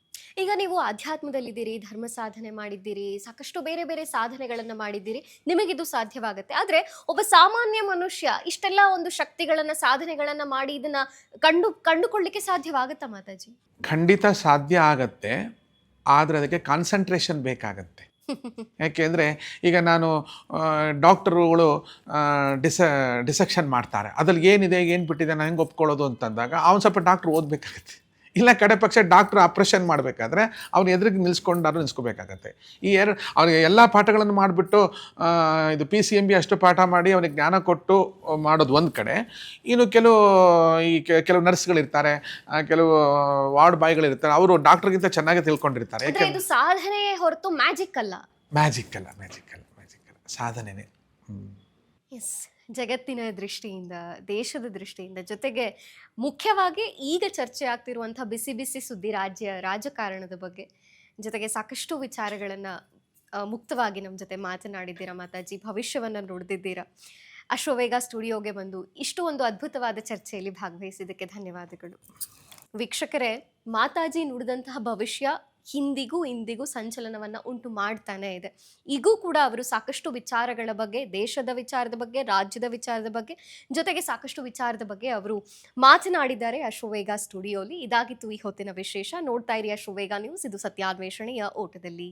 ಈಗ ನೀವು ಅಧ್ಯಾತ್ಮದಲ್ಲಿದ್ದೀರಿ, ಧರ್ಮ ಸಾಧನೆ ಮಾಡಿದ್ದೀರಿ, ಸಾಕಷ್ಟು ಬೇರೆ ಬೇರೆ ಸಾಧನೆಗಳನ್ನು ಮಾಡಿದ್ದೀರಿ, ನಿಮಗಿದು ಸಾಧ್ಯವಾಗುತ್ತೆ. ಆದರೆ ಒಬ್ಬ ಸಾಮಾನ್ಯ ಮನುಷ್ಯ ಇಷ್ಟೆಲ್ಲ ಒಂದು ಶಕ್ತಿಗಳನ್ನು ಸಾಧನೆಗಳನ್ನು ಮಾಡಿ ಇದನ್ನು ಕಂಡುಕೊಳ್ಳಿಕ್ಕೆ ಸಾಧ್ಯವಾಗುತ್ತಾ ಮಾತಾಜಿ? ಖಂಡಿತ ಸಾಧ್ಯ ಆಗತ್ತೆ, ಆದರೆ ಅದಕ್ಕೆ ಕಾನ್ಸಂಟ್ರೇಷನ್ ಬೇಕಾಗತ್ತೆ. ಯಾಕೆಂದರೆ ಈಗ ನಾನು ಡಾಕ್ಟರುಗಳು ಡಿಸೆಕ್ಷನ್ ಮಾಡ್ತಾರೆ, ಅದ್ರಲ್ಲಿ ಏನಿದೆ ಏನು ಬಿಟ್ಟಿದೆ ನಾನು ಹೆಂಗೆ ಒಪ್ಕೊಳ್ಳೋದು ಅಂತಂದಾಗ ಅವ್ನು ಸ್ವಲ್ಪ ಡಾಕ್ಟ್ರು ಓದಬೇಕಾಗತ್ತೆ. ಇಲ್ಲ ಕಡೆ ಪಕ್ಷ ಡಾಕ್ಟ್ರ್ ಆಪ್ರೇಷನ್ ಮಾಡಬೇಕಾದ್ರೆ ಅವ್ನು ಎದುರಿಗೆ ನಿಲ್ಸ್ಕೋಬೇಕಾಗತ್ತೆ. ಅವ್ರಿಗೆ ಎಲ್ಲ ಪಾಠಗಳನ್ನು ಮಾಡಿಬಿಟ್ಟು ಇದು PCMB ಅಷ್ಟು ಪಾಠ ಮಾಡಿ ಅವನಿಗೆ ಜ್ಞಾನ ಕೊಟ್ಟು ಮಾಡೋದು ಒಂದು ಕಡೆ. ಇನ್ನು ಕೆಲವು ನರ್ಸ್ಗಳಿರ್ತಾರೆ, ಕೆಲವು ವಾರ್ಡ್ ಬಾಯ್ಗಳಿರ್ತಾರೆ, ಅವರು ಡಾಕ್ಟ್ರಿಗಿಂತ ಚೆನ್ನಾಗಿ ತಿಳ್ಕೊಂಡಿರ್ತಾರೆ. ಯಾಕಂದ್ರೆ ಇದು ಸಾಧನೆ ಹೊರತು ಮ್ಯಾಜಿಕ್ ಅಲ್ಲ ಸಾಧನೆನೇ. ಎಸ್, ಜಗತ್ತಿನ ದೃಷ್ಟಿಯಿಂದ, ದೇಶದ ದೃಷ್ಟಿಯಿಂದ, ಜೊತೆಗೆ ಮುಖ್ಯವಾಗಿ ಈಗ ಚರ್ಚೆ ಆಗ್ತಿರುವಂಥ ಬಿಸಿ ಬಿಸಿ ಸುದ್ದಿ ರಾಜಕಾರಣದ ಬಗ್ಗೆ, ಜೊತೆಗೆ ಸಾಕಷ್ಟು ವಿಚಾರಗಳನ್ನು ಮುಕ್ತವಾಗಿ ನಮ್ಮ ಜೊತೆ ಮಾತನಾಡಿದ್ದೀರಾ ಮಾತಾಜಿ. ಭವಿಷ್ಯವನ್ನು ನುಡಿದಿದ್ದೀರಾ. ಅಶ್ವವೇಗ ಸ್ಟುಡಿಯೋಗೆ ಬಂದು ಇಷ್ಟು ಒಂದು ಅದ್ಭುತವಾದ ಚರ್ಚೆಯಲ್ಲಿ ಭಾಗವಹಿಸಿದ್ದಕ್ಕೆ ಧನ್ಯವಾದಗಳು. ವೀಕ್ಷಕರೇ, ಮಾತಾಜಿ ನುಡಿದಂತಹ ಭವಿಷ್ಯ ಇಂದಿಗೂ ಸಂಚಲನವನ್ನು ಉಂಟು ಮಾಡ್ತಾನೆ ಇದೆ. ಈಗೂ ಕೂಡ ಅವರು ಸಾಕಷ್ಟು ವಿಚಾರಗಳ ಬಗ್ಗೆ, ದೇಶದ ವಿಚಾರದ ಬಗ್ಗೆ, ರಾಜ್ಯದ ವಿಚಾರದ ಬಗ್ಗೆ, ಜೊತೆಗೆ ಸಾಕಷ್ಟು ವಿಚಾರದ ಬಗ್ಗೆ ಅವರು ಮಾತನಾಡಿದ್ದಾರೆ ಅಶ್ವವೇಗ ಸ್ಟುಡಿಯೋಲಿ. ಇದಾಗಿತ್ತು ಈ ಹೊತ್ತಿನ ವಿಶೇಷ. ನೋಡ್ತಾ ಇರಿ ಅಶ್ವವೇಗ ನ್ಯೂಸ್. ಇದು ಸತ್ಯಾನ್ವೇಷಣೆಯ ಓಟದಲ್ಲಿ.